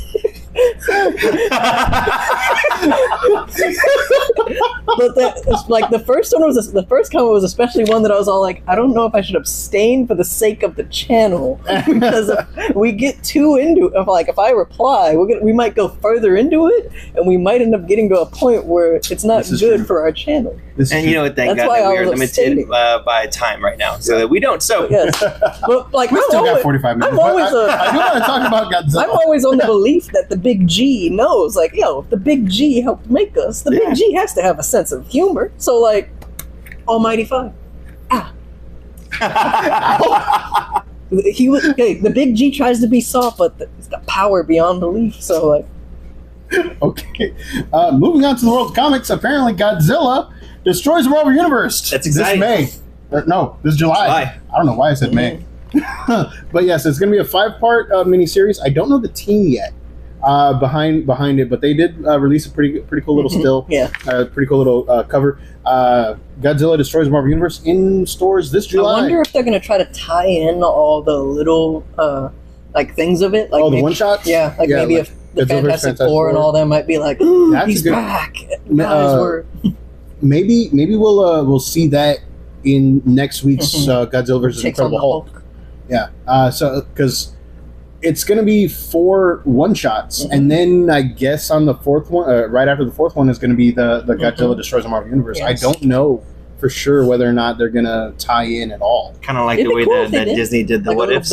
But like the first comment was especially one that I was all like, I don't know if I should abstain for the sake of the channel, because if we get too into it, if I reply, we might go further into it, and we might end up getting to a point where it's not good for our channel. And you know what? Thank God that we are limited by time right now, so that we don't. So yes, but like we still got 45 minutes. I do want to talk about Godzilla. I'm always on the belief that the big G knows, like, if the big G helped make us, the big G has to have a sense of humor. So, like, Almighty Five. The big G tries to be soft, but he's got power beyond belief. So, like, okay. Moving on to the world of comics. Apparently, Godzilla destroys the Marvel Universe. That's exciting. This May. No, this is July. I don't know why I said May. But yes, it's going to be a 5-part miniseries. I don't know the team yet behind it, but they did release a pretty cool little still. Yeah. Pretty cool little cover. Godzilla destroys the Marvel Universe in stores this July. I wonder if they're going to try to tie in all the little things of it. Like the one shots. Yeah, maybe if the Fantastic Four and all them might be like, he's back. Maybe we'll see that in next week's Godzilla vs. Incredible Hulk. Yeah. So because it's going to be 4 one-shots, and then I guess on the 4th one, right after the 4th one, is going to be the Godzilla Destroys the Marvel Universe. Yes. I don't know for sure whether or not they're going to tie in at all. Kind of like the way that Disney did the What Ifs.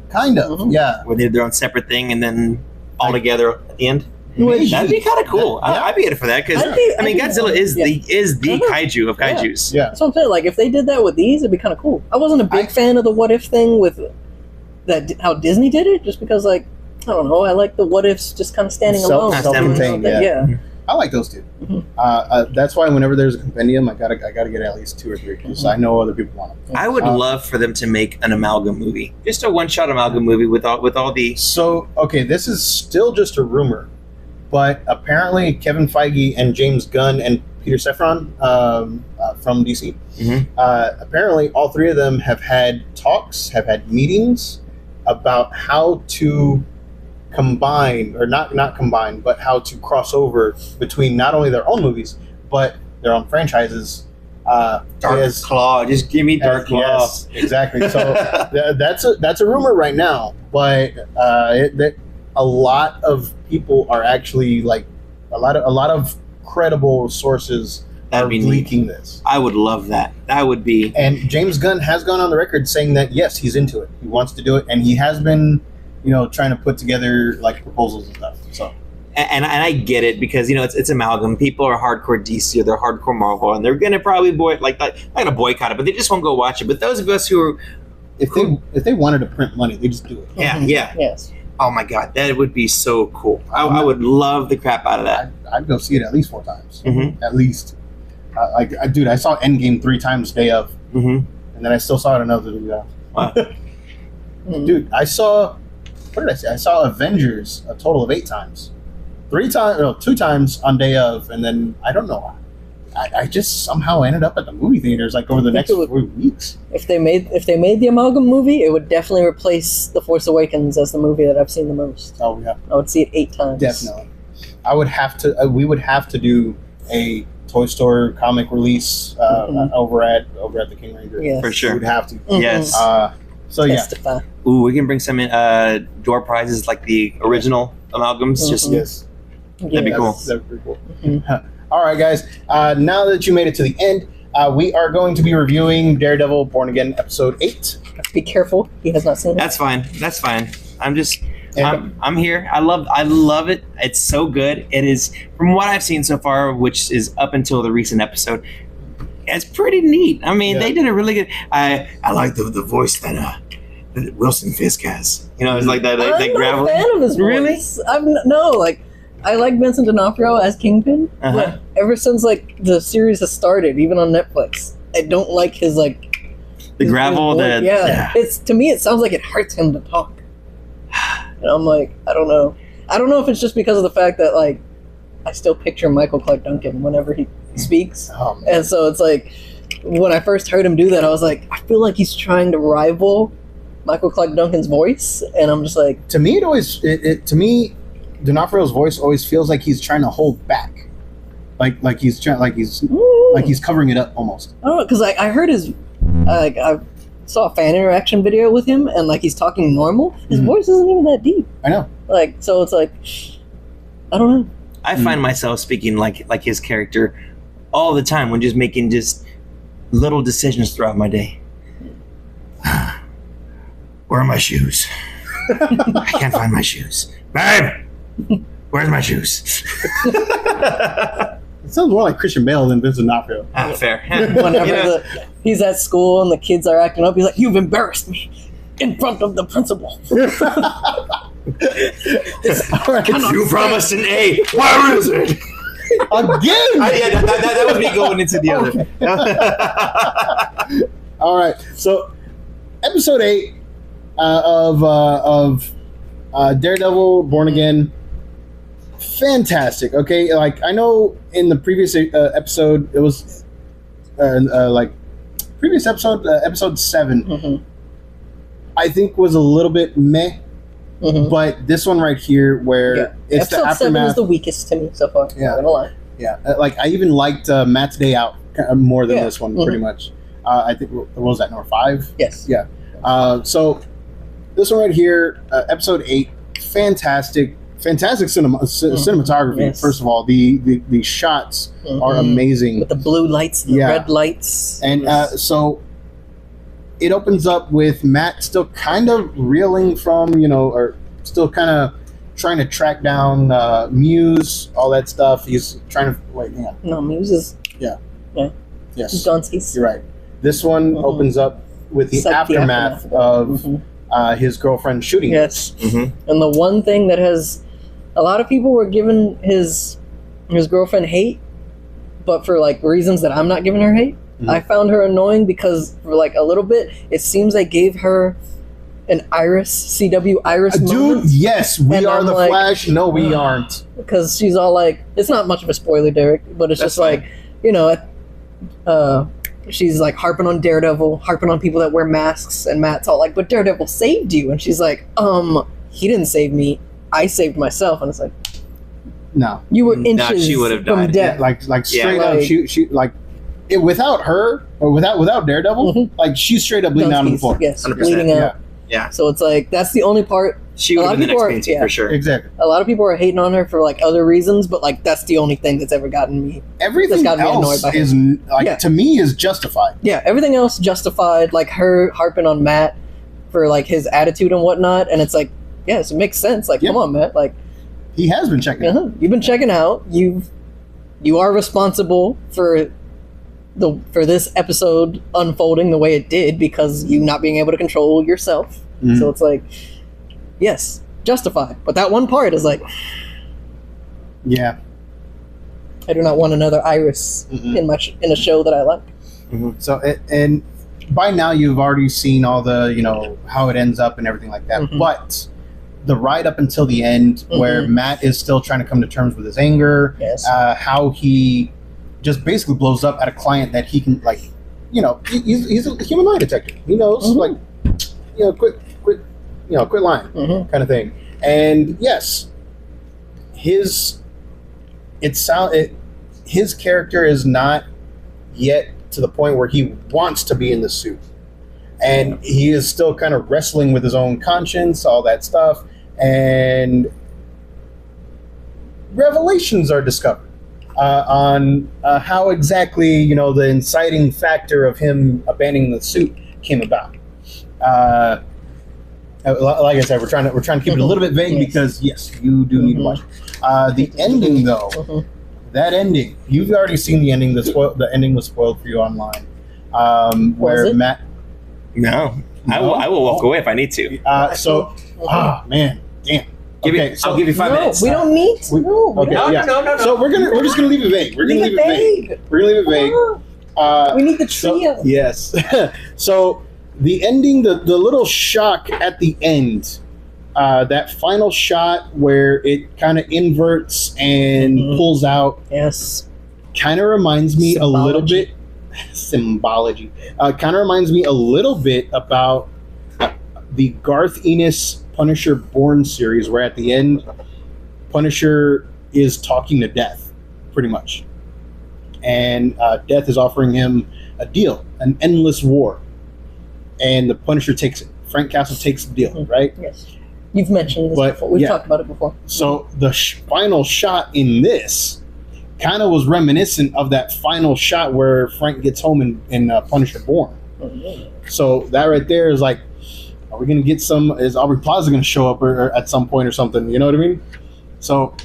Kind of, yeah. Where they did their own separate thing and then all together at the end. Maybe. That'd be kind of cool. I'd be in for that because Godzilla is the kaiju of kaijus. Yeah. That's what I'm saying. Like, if they did that with these, it'd be kind of cool. I wasn't a big fan of the What If thing with how Disney did it, just because, like, I don't know, I like the What Ifs just kind of standing alone. Self-contained, yeah. I like those two. Mm-hmm. That's why whenever there's a compendium, I gotta get at least 2 or 3 because I know other people want them. I would love for them to make an amalgam movie, just a one-shot amalgam movie with all the. So okay, this is still just a rumor, but apparently Kevin Feige and James Gunn and Peter Safran from DC, apparently all 3 of them have had talks, have had meetings about how to combine, or not combine, but how to cross over between not only their own movies but their own franchises Dark Claw, just give me Dark Claw. Yes, exactly. So that's a rumor right now, but a lot of people are actually like a lot of credible sources are leaking this. I would love that. That would be. And James Gunn has gone on the record saying that yes, he's into it. He wants to do it, and he has been, trying to put together like proposals and stuff. So. And I get it because it's amalgam. People are hardcore DC or they're hardcore Marvel, and they're gonna probably not gonna boycott it, but they just won't go watch it. But those of us who are, if they wanted to print money, they just do it. Yeah. Yes. Oh my God, that would be so cool. I would love the crap out of that. I'd go see it at least 4 times. Mm-hmm. At least. Dude, I saw Endgame 3 times day of, and then I still saw it another 3 times. Wow. Dude, I saw. What did I say? I saw Avengers a total of 8 times. 2 times on day of, and then I don't know. I just somehow ended up at the movie theaters like over the next 4 weeks. If they made the amalgam movie, it would definitely replace The Force Awakens as the movie that I've seen the most. Oh yeah, I would see it 8 times. Definitely. I would have to. We would have to do a Toy Store comic release over at the King Ranger. Yes. For sure. We'd have to. Mm-hmm. Yes. So Testify. Yeah. Ooh, we can bring some door prizes like the original amalgams. Just yes. That'd be cool. That'd be cool. All right, guys. Now that you made it to the end, we are going to be reviewing Daredevil Born Again episode 8. Be careful. He has not seen it. That's fine. I'm here. I love it. It's so good. It is, from what I've seen so far, which is up until the recent episode, it's pretty neat. I mean, they did a really good. I like the voice that Wilson Fisk has. It's like that. I'm gravel. not a fan of his voice. Really? I like Vincent D'Onofrio as Kingpin, but ever since the series has started, even on Netflix, I don't like his the gravel. It's, to me, it sounds like it hurts him to talk. And I'm like, I don't know. I don't know if it's just because of the fact that I still picture Michael Clark Duncan whenever he speaks, and so it's like when I first heard him do that, I was like, I feel like he's trying to rival Michael Clark Duncan's voice, and I'm just like, to me, D'Onofrio's voice always feels like he's trying to hold back, like he's covering it up almost. I don't know, because I heard his, I saw a fan interaction video with him, and he's talking normal. His voice isn't even that deep. I know. So it's like, I don't know. I find myself speaking like his character all the time when just making just little decisions throughout my day. Where are my shoes? I can't find my shoes. Babe! Where's my shoes? It sounds more like Christian Bale than Vincent D'Onofrio. Fair. Whenever he's at school and the kids are acting up, he's like, "You've embarrassed me in front of the principal." You promised an A. Where is it? Again! That was me going into the other. All right. So, episode 8 of Daredevil Born Again. Fantastic. Okay, I know in the previous episode it was previous episode episode 7 I think was a little bit meh, but this one right here where it's episode the aftermath 7 is the weakest to me so far. Yeah, I'm not gonna lie. Yeah, I even liked Matt's Day Out more than this one, pretty much. I think what was that, number 5? Yes. Yeah. So this one right here, episode 8, fantastic cinematography. Yes. First of all, the shots are amazing with the blue lights, the red lights, and so it opens up with Matt still kind of reeling from or still kind of trying to track down Muse, all that stuff. He's trying to No, Muse is yes, Dunsky's. you're right. This one opens up with the aftermath of his girlfriend shooting. Yes, and the one thing that has a lot of people were giving his girlfriend hate, but for reasons that I'm not giving her hate. I found her annoying because for a little bit it seems they gave her an CW Iris moment. Dude, yes, we are the like, Flash. No, we aren't. Because she's all it's not much of a spoiler, Derek, but it's That's just she's harping on Daredevil, harping on people that wear masks, and Matt's all but Daredevil saved you, and she's like, he didn't save me, I saved myself, and it's no, you were inches she would have from died. death. Like straight up, she without her or without Daredevil, like she's straight up bleeding out on the floor. Yes, 100%, bleeding out. Yeah. So it's like that's the only part. She would have been the next painting for sure. Exactly. A lot of people are hating on her for like other reasons, but like that's the only thing that's ever gotten me. Everything got me annoyed else by is like to me is justified. Yeah, everything else justified. Like her harping on Matt for like his attitude and whatnot, and it's like, yes, it makes sense. Like, come on, Matt. Like, he has been checking out. You've been checking out. You are responsible for this episode unfolding the way it did because you not being able to control yourself. Mm-hmm. So it's like, yes, justified. But that one part is like, yeah, I do not want another Iris in a show that I like. Mm-hmm. So and by now you've already seen all the how it ends up and everything like that. Mm-hmm. But the ride up until the end, where Matt is still trying to come to terms with his anger, how he just basically blows up at a client that he can he's a human lie detector. He knows quit lying, kind of thing. And yes, his character is not yet to the point where he wants to be in the suit, and he is still kind of wrestling with his own conscience, all that stuff, and revelations are discovered on how exactly the inciting factor of him abandoning the suit came about. Like I said, we're trying to keep it a little bit vague because yes, you do need to watch it. The ending, though, that ending, you've already seen the ending. The ending was spoiled for you online, where Matt. No, I will walk away if I need to. Man, damn. I'll give you 5 minutes. We don't need to. No. So we're just gonna leave it vague. We're gonna leave it vague. We need the trio. Yes. So the ending, the little shock at the end, that final shot where it kind of inverts and pulls out. Yes. Kind of reminds me a little bit. Symbology. Kind of reminds me a little bit about the Garth Ennis Punisher Born series, where at the end, Punisher is talking to Death, pretty much. And Death is offering him a deal, an endless war. And the Punisher takes it. Frank Castle takes the deal, right? Yes. You've mentioned this before. We've talked about it before. So the final shot in this kind of was reminiscent of that final shot where Frank gets home in Punisher Born. So that right there is like, are we going to get is Aubrey Plaza going to show up or at some point or something? You know what I mean? So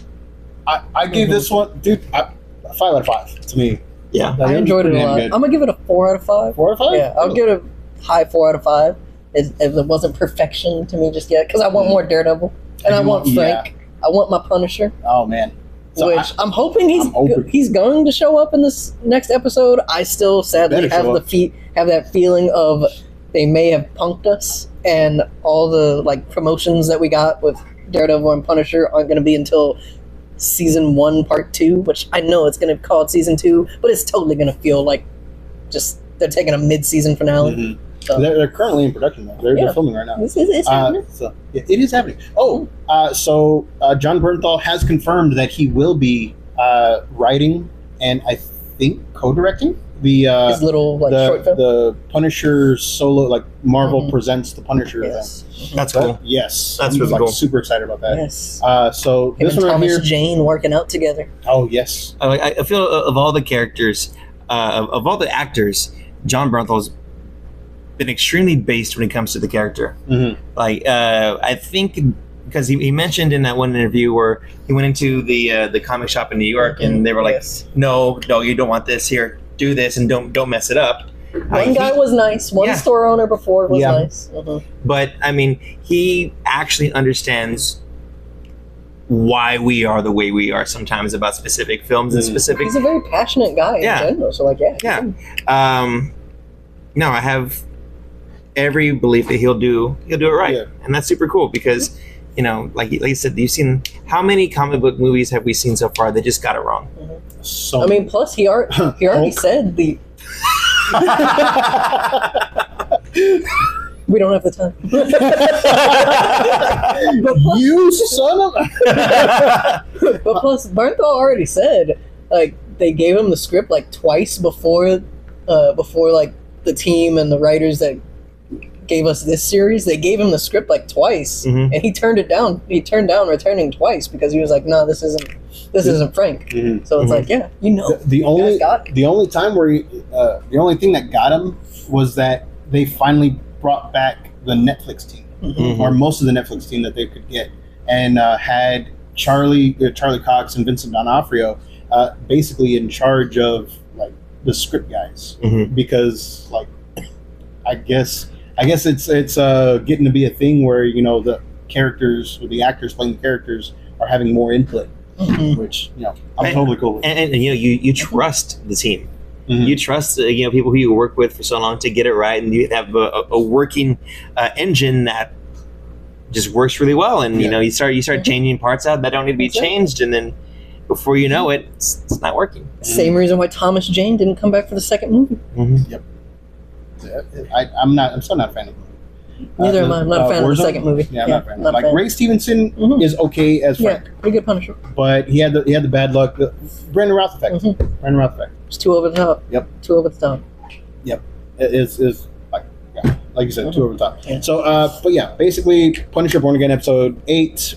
I gave this one, dude, 5 out of 5 to me. Yeah. I enjoyed it a lot. I'm going to give it a 4 out of 5. 4 out of 5? Yeah, I'll give it a high 4 out of 5. If it wasn't perfection to me just yet, because I want more Daredevil. And I want Frank. Yeah. I want my Punisher. Oh, man. So I'm hoping he's going to show up in this next episode. I still sadly have that feeling of they may have punked us, and all the promotions that we got with Daredevil and Punisher aren't going to be until season 1, part 2, which I know it's going to be called season 2, but it's totally going to feel like just they're taking a mid-season finale. Mm-hmm. So. They're currently in production though. They're filming right now. It's happening. It is happening. So John Bernthal has confirmed that he will be writing and I think co-directing his little short film. The Punisher solo, Marvel presents the Punisher event. That's cool. Yes, that's really cool. Super excited about that. Yes. So him this and one Thomas right here, Jane working out together. Oh yes. I feel of all the characters, of all the actors, John Bernthal's been extremely based when it comes to the character. I think because he mentioned in that one interview where he went into the comic shop in New York and they were like, no, you don't want this here, do this and don't mess it up. One guy was nice. One store owner before was nice. But I mean, he actually understands why we are the way we are sometimes about specific films and specific. He's a very passionate guy in general. So no, I have every belief that he'll do it right, and that's super cool because like you said, you've seen how many comic book movies have we seen so far that just got it wrong? So I mean, plus he already said the. We don't have the time. You son of. But plus, Bernthal already said they gave him the script like twice before like the team and the writers that gave us this series. They gave him the script like twice, and he turned it down. He turned down returning twice because he was like, "No, this isn't Frank." So it's like, yeah, the only time where the only thing that got him was that they finally brought back the Netflix team, or most of the Netflix team that they could get, and had Charlie Cox and Vincent D'Onofrio basically in charge of like the script guys, because like I guess it's getting to be a thing where the characters or the actors playing the characters are having more input, which I'm totally cool with. And you trust the team. You trust people who you work with for so long to get it right, and you have a working engine that just works really well. And you start changing parts out that don't need to be changed, and then before you know it, it's not working. Same reason why Thomas Jane didn't come back for the second movie. Yep. I'm still not a fan of the movie. Neither am I. I'm not a fan of the second movie. Yeah, I'm not a fan. Like Ray Stevenson is okay as Frank. Yeah, pretty good Punisher. But he had the bad luck. The Brandon Routh effect. Brandon Routh effect. It's too over the top. Yep. Too over the top. Yep. It is like you said, too over the top. Yeah. So, but yeah, basically, Punisher Born Again episode 8.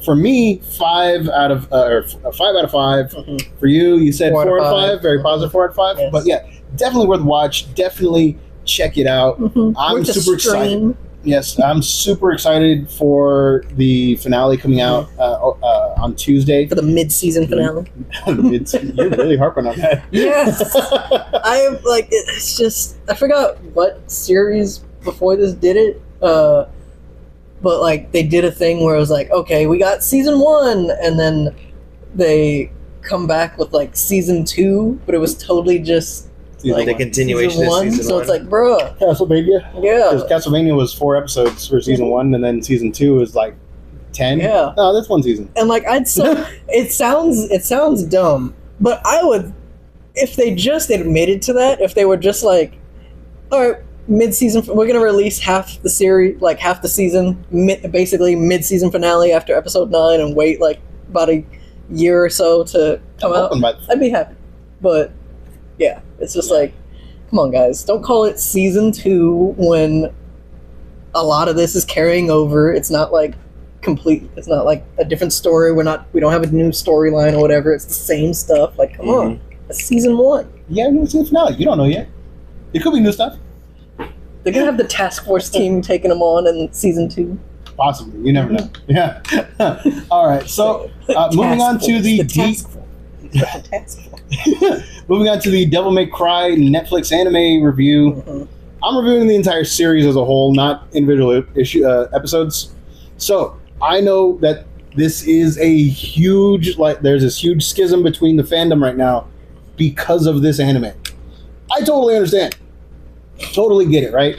For me, 5 out of 5. For you said 4 out of 5. Very positive 4 out of 5. Yes. But yeah, definitely worth watch. Definitely check it out. I'm super excited. Yes, I'm super excited for the finale coming out on Tuesday. For the mid-season finale. You're really harping on that. Yes. I am like, it's just, I forgot what series before this did it. But like they did a thing where it was like, okay, we got season 1, and then they come back with like season 2, but it was totally just like the continuation of season 1. So it's like, bruh. Castlevania? Yeah. Because Castlevania was 4 episodes for season 1, and then season 2 is like 10. Yeah. No, that's 1 season. And like it sounds dumb, but I would, if they just admitted to that, if they were just like, all right, mid-season, we're gonna release half the series, like half the season, basically mid-season finale after episode 9, and wait like about a year or so to come out, I'd be happy. But yeah, it's just like, come on guys, don't call it season 2 when a lot of this is carrying over. It's not like complete, it's not like a different story. We don't have a new storyline or whatever. It's the same stuff. Like, come on, it's season 1. Yeah, new season finale. You don't know yet. It could be new stuff. They're gonna have the task force team taking them on in season 2. Possibly, you never know. Yeah. All right. So moving on to the moving on to the Devil May Cry Netflix anime review. I'm reviewing the entire series as a whole, not individual episodes. So I know that this is a huge, there's this huge schism between the fandom right now because of this anime. I totally understand. Totally get it, right?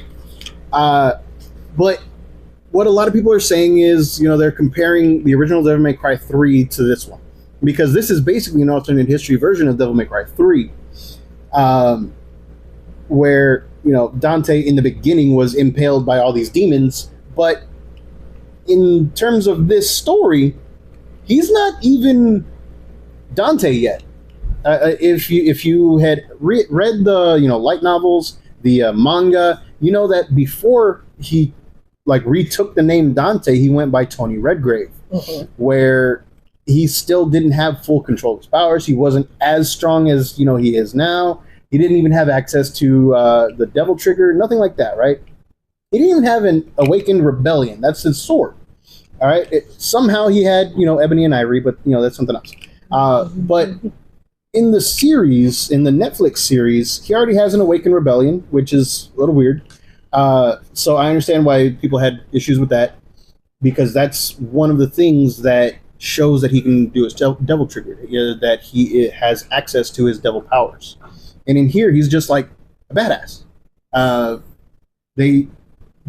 But what a lot of people are saying is, they're comparing the original Devil May Cry 3 to this one. Because this is basically an alternate history version of Devil May Cry 3. Where, Dante in the beginning was impaled by all these demons. But in terms of this story, he's not even Dante yet. If you had read the light novels, the manga, that before he retook the name Dante, he went by Tony Redgrave, where he still didn't have full control of his powers. He wasn't as strong as he is now. He didn't even have access to the Devil Trigger, nothing like that, right? He didn't even have an awakened rebellion. That's his sword. All right. Somehow he had Ebony and Ivory, but that's something else. But in the series, in the Netflix series, he already has an awakened rebellion, which is a little weird. So I understand why people had issues with that, because that's one of the things that shows that he can do his devil trigger, that he has access to his devil powers. And in here, he's just like a badass. They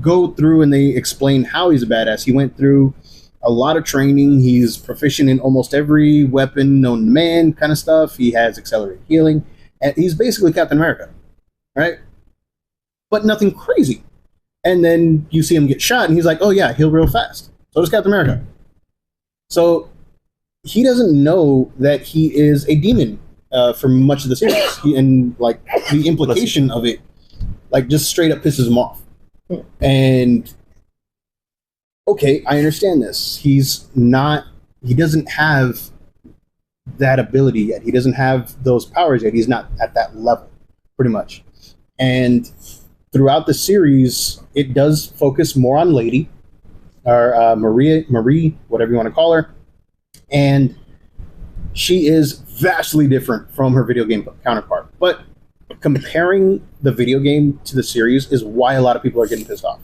go through and they explain how he's a badass. He went through a lot of training. He's proficient in almost every weapon known to man kind of stuff. He has accelerated healing. And he's basically Captain America, right? But nothing crazy. And then you see him get shot, and he's like, oh yeah, heal real fast. So does Captain America. So he doesn't know that he is a demon for much of the series, and like the implication of it, like just straight up pisses him off. And okay, I understand this. He doesn't have that ability yet. He doesn't have those powers yet. He's not at that level, pretty much. And throughout the series, it does focus more on Lady, or Marie, whatever you want to call her. And she is vastly different from her video game counterpart. But comparing the video game to the series is why a lot of people are getting pissed off.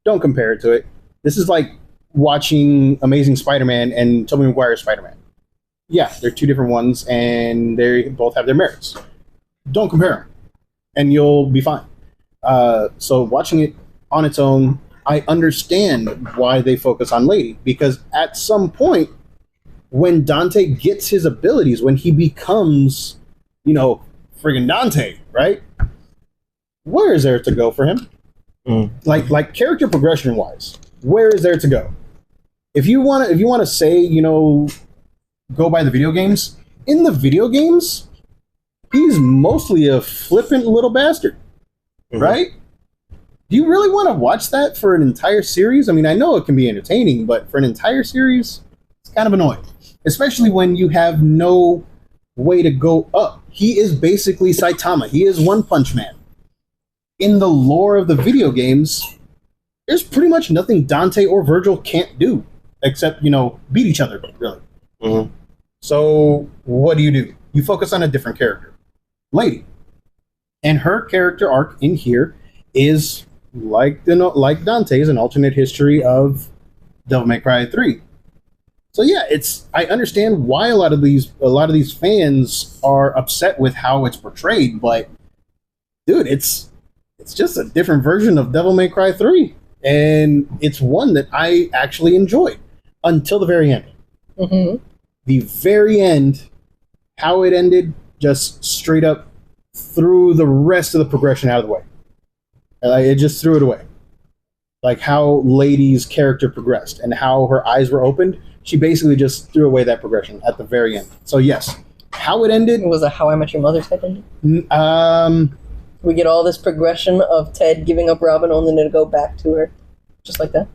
Don't compare it to it. This is like watching Amazing Spider-Man and Tobey Maguire's Spider-Man. Yeah, they're two different ones, and they both have their merits. Don't compare them, and you'll be fine. So watching it on its own, I understand why they focus on Lady, because at some point, when Dante gets his abilities, when he becomes, friggin' Dante, right? Where is there to go for him? Like character progression wise, where is there to go? If you want to say, go by the video games, in the video games, he's mostly a flippant little bastard, right? Do you really want to watch that for an entire series? I mean, I know it can be entertaining, but for an entire series, it's kind of annoying. Especially when you have no way to go up. He is basically Saitama. He is One Punch Man. In the lore of the video games, there's pretty much nothing Dante or Virgil can't do, except, beat each other, really. So, what do? You focus on a different character. Lady. And her character arc in here is, like Dante's, an alternate history of Devil May Cry 3. So yeah, I understand why a lot of these fans are upset with how it's portrayed, but dude, it's just a different version of Devil May Cry 3, and it's one that I actually enjoyed until the very end. The very end, how it ended, just straight up threw the rest of the progression out of the way. It just threw it away. Like how Lady's character progressed and how her eyes were opened. She basically just threw away that progression at the very end. So yes, how it ended was a How I Met Your Mother type ending. We get all this progression of Ted giving up Robin only to go back to her, just like that.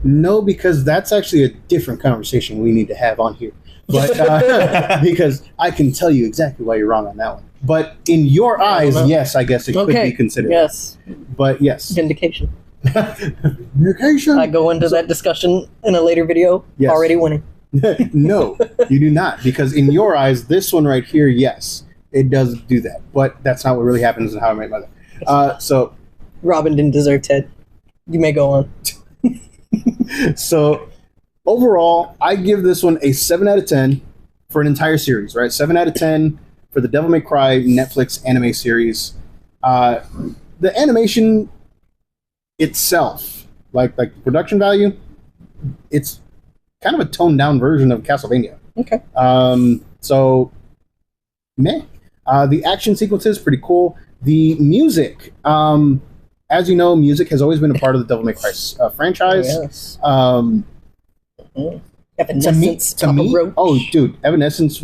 No, because that's actually a different conversation we need to have on here. But because I can tell you exactly why you're wrong on that one. But in your eyes, yes, I guess it could be considered. Yes, but yes, vindication. Vindication. I go into that discussion in a later video, already winning. No, you do not, because in your eyes, this one right here, yes, it does do that, but that's not what really happens in How I Met Your Mother. So, Robin didn't deserve Ted. You may go on. So, overall, I give this one a 7 out of 10 for an entire series, right? 7 out of 10 for the Devil May Cry Netflix anime series. The animation itself, like the production value, it's kind of a toned down version of Castlevania. Okay. So, meh. The action sequence is pretty cool. The music, as you know, music has always been a part of the Devil May Cry franchise. Oh, yes. Evanescence, to me, oh, dude, Evanescence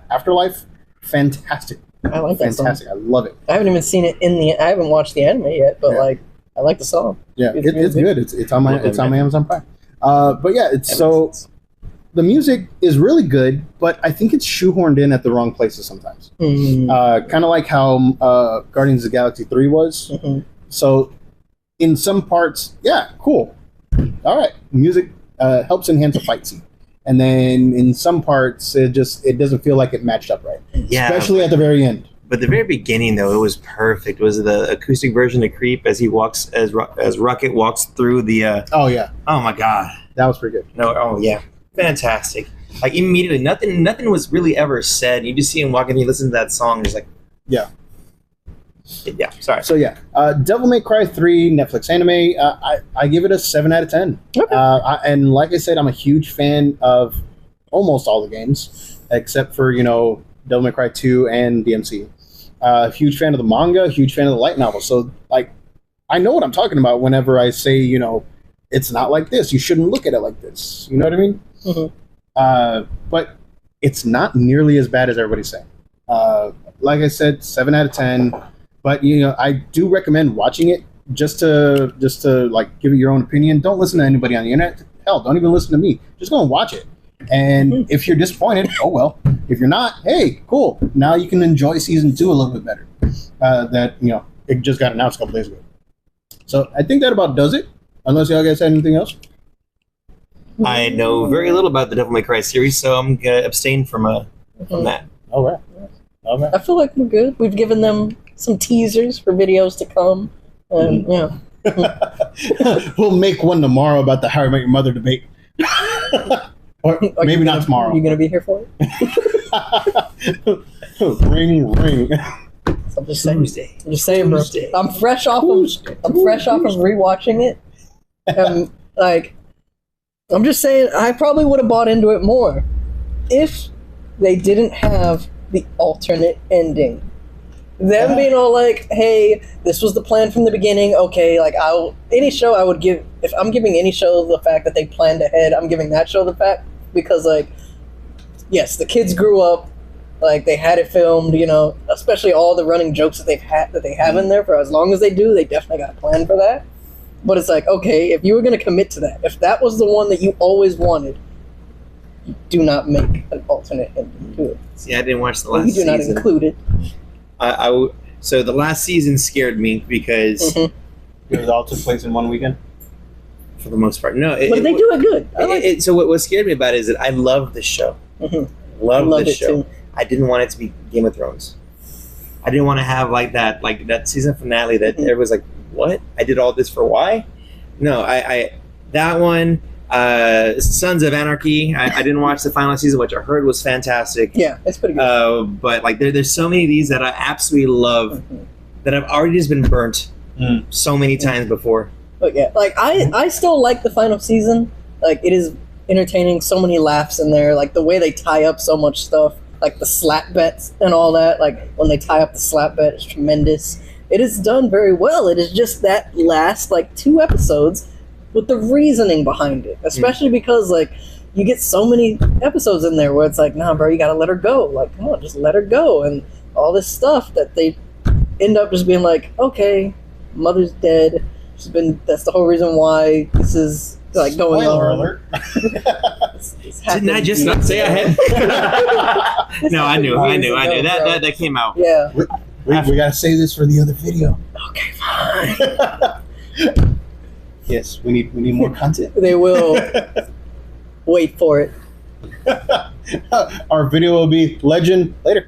Afterlife, fantastic. I like that fantastic. song. I love it. I haven't even seen it I haven't watched the anime yet, but I like the song. Yeah, it's good. It's on my Amazon Prime. But yeah, the music is really good, but I think it's shoehorned in at the wrong places sometimes. Kind of like how Guardians of the Galaxy 3 was. So in some parts, yeah, cool. All right, music helps enhance a fight scene. And then in some parts, it doesn't feel like it matched up right. Yeah, especially at the very end. But the very beginning, though, it was perfect. Was the acoustic version of "Creep" as he walks, as Rocket walks through the? Oh yeah! Oh my God, that was pretty good. No, oh yeah, fantastic. Like immediately, nothing was really ever said. You just see him walking, you listen to that song, and he's like, yeah. Sorry. So yeah, Devil May Cry 3 Netflix anime. I give it a 7 out of 10. Okay. And like I said, I'm a huge fan of almost all the games, except for Devil May Cry 2 and DMC. Huge fan of the manga. Huge fan of the light novel. So like, I know what I'm talking about whenever I say it's not like this. You shouldn't look at it like this. You know what I mean? But it's not nearly as bad as everybody's saying. Like I said, 7 out of 10. But I do recommend watching it just to like give it your own opinion. Don't listen to anybody on the internet. Hell, don't even listen to me. Just go and watch it. And if you're disappointed, oh well. If you're not, hey, cool. Now you can enjoy season 2 a little bit better. It just got announced a couple days ago. So I think that about does it. Unless y'all guys had anything else. I know very little about the Devil May Cry series, so I'm gonna abstain from that. All right. I feel like we're good. We've given them some teasers for videos to come, and We'll make one tomorrow about the How I Met Your Mother debate. Or maybe not tomorrow. You gonna be here for it? Ring. I'm just saying. Tuesday. I'm just saying, bro. I'm fresh off of rewatching it, and like, I'm just saying, I probably would have bought into it more if they didn't have the alternate ending. Them being all like, hey, this was the plan from the beginning, okay, like, any show I would give, if I'm giving any show the fact that they planned ahead, I'm giving that show the fact, because, like, yes, the kids grew up, like, they had it filmed, especially all the running jokes that they have in there for as long as they do, they definitely got a plan for that. But it's like, okay, if you were going to commit to that, if that was the one that you always wanted, do not make an alternate ending to it. See, I didn't watch the last season. You do not include it. So the last season scared me because it all took place in one weekend. For the most part, no. But they do it good. So what scared me about it is that I love this show. Love this show. Too. I didn't want it to be Game of Thrones. I didn't want to have like that season finale that everyone's like, what? I did all this for why? No, I that one. Sons of Anarchy. I didn't watch the final season, which I heard was fantastic. Yeah, it's pretty good. But like, there's so many of these that I absolutely love that I've already just been burnt so many times before. But yeah, like I still like the final season. Like, it is entertaining. So many laughs in there. Like the way they tie up so much stuff, like the slap bets and all that. Like when they tie up the slap bet, it's tremendous. It is done very well. It is just that last 2 episodes with the reasoning behind it, especially because like you get so many episodes in there where it's like, nah, bro, you gotta let her go. Like, come on, just let her go, and all this stuff that they end up just being like, okay, mother's dead. That's the whole reason why this is like going Spoiler on. alert. Didn't I just not say I had? No, I knew. That came out. Yeah. We gotta save this for the other video. Okay, fine. Yes, we need more content. They will. Wait for it. Our video will be legend later.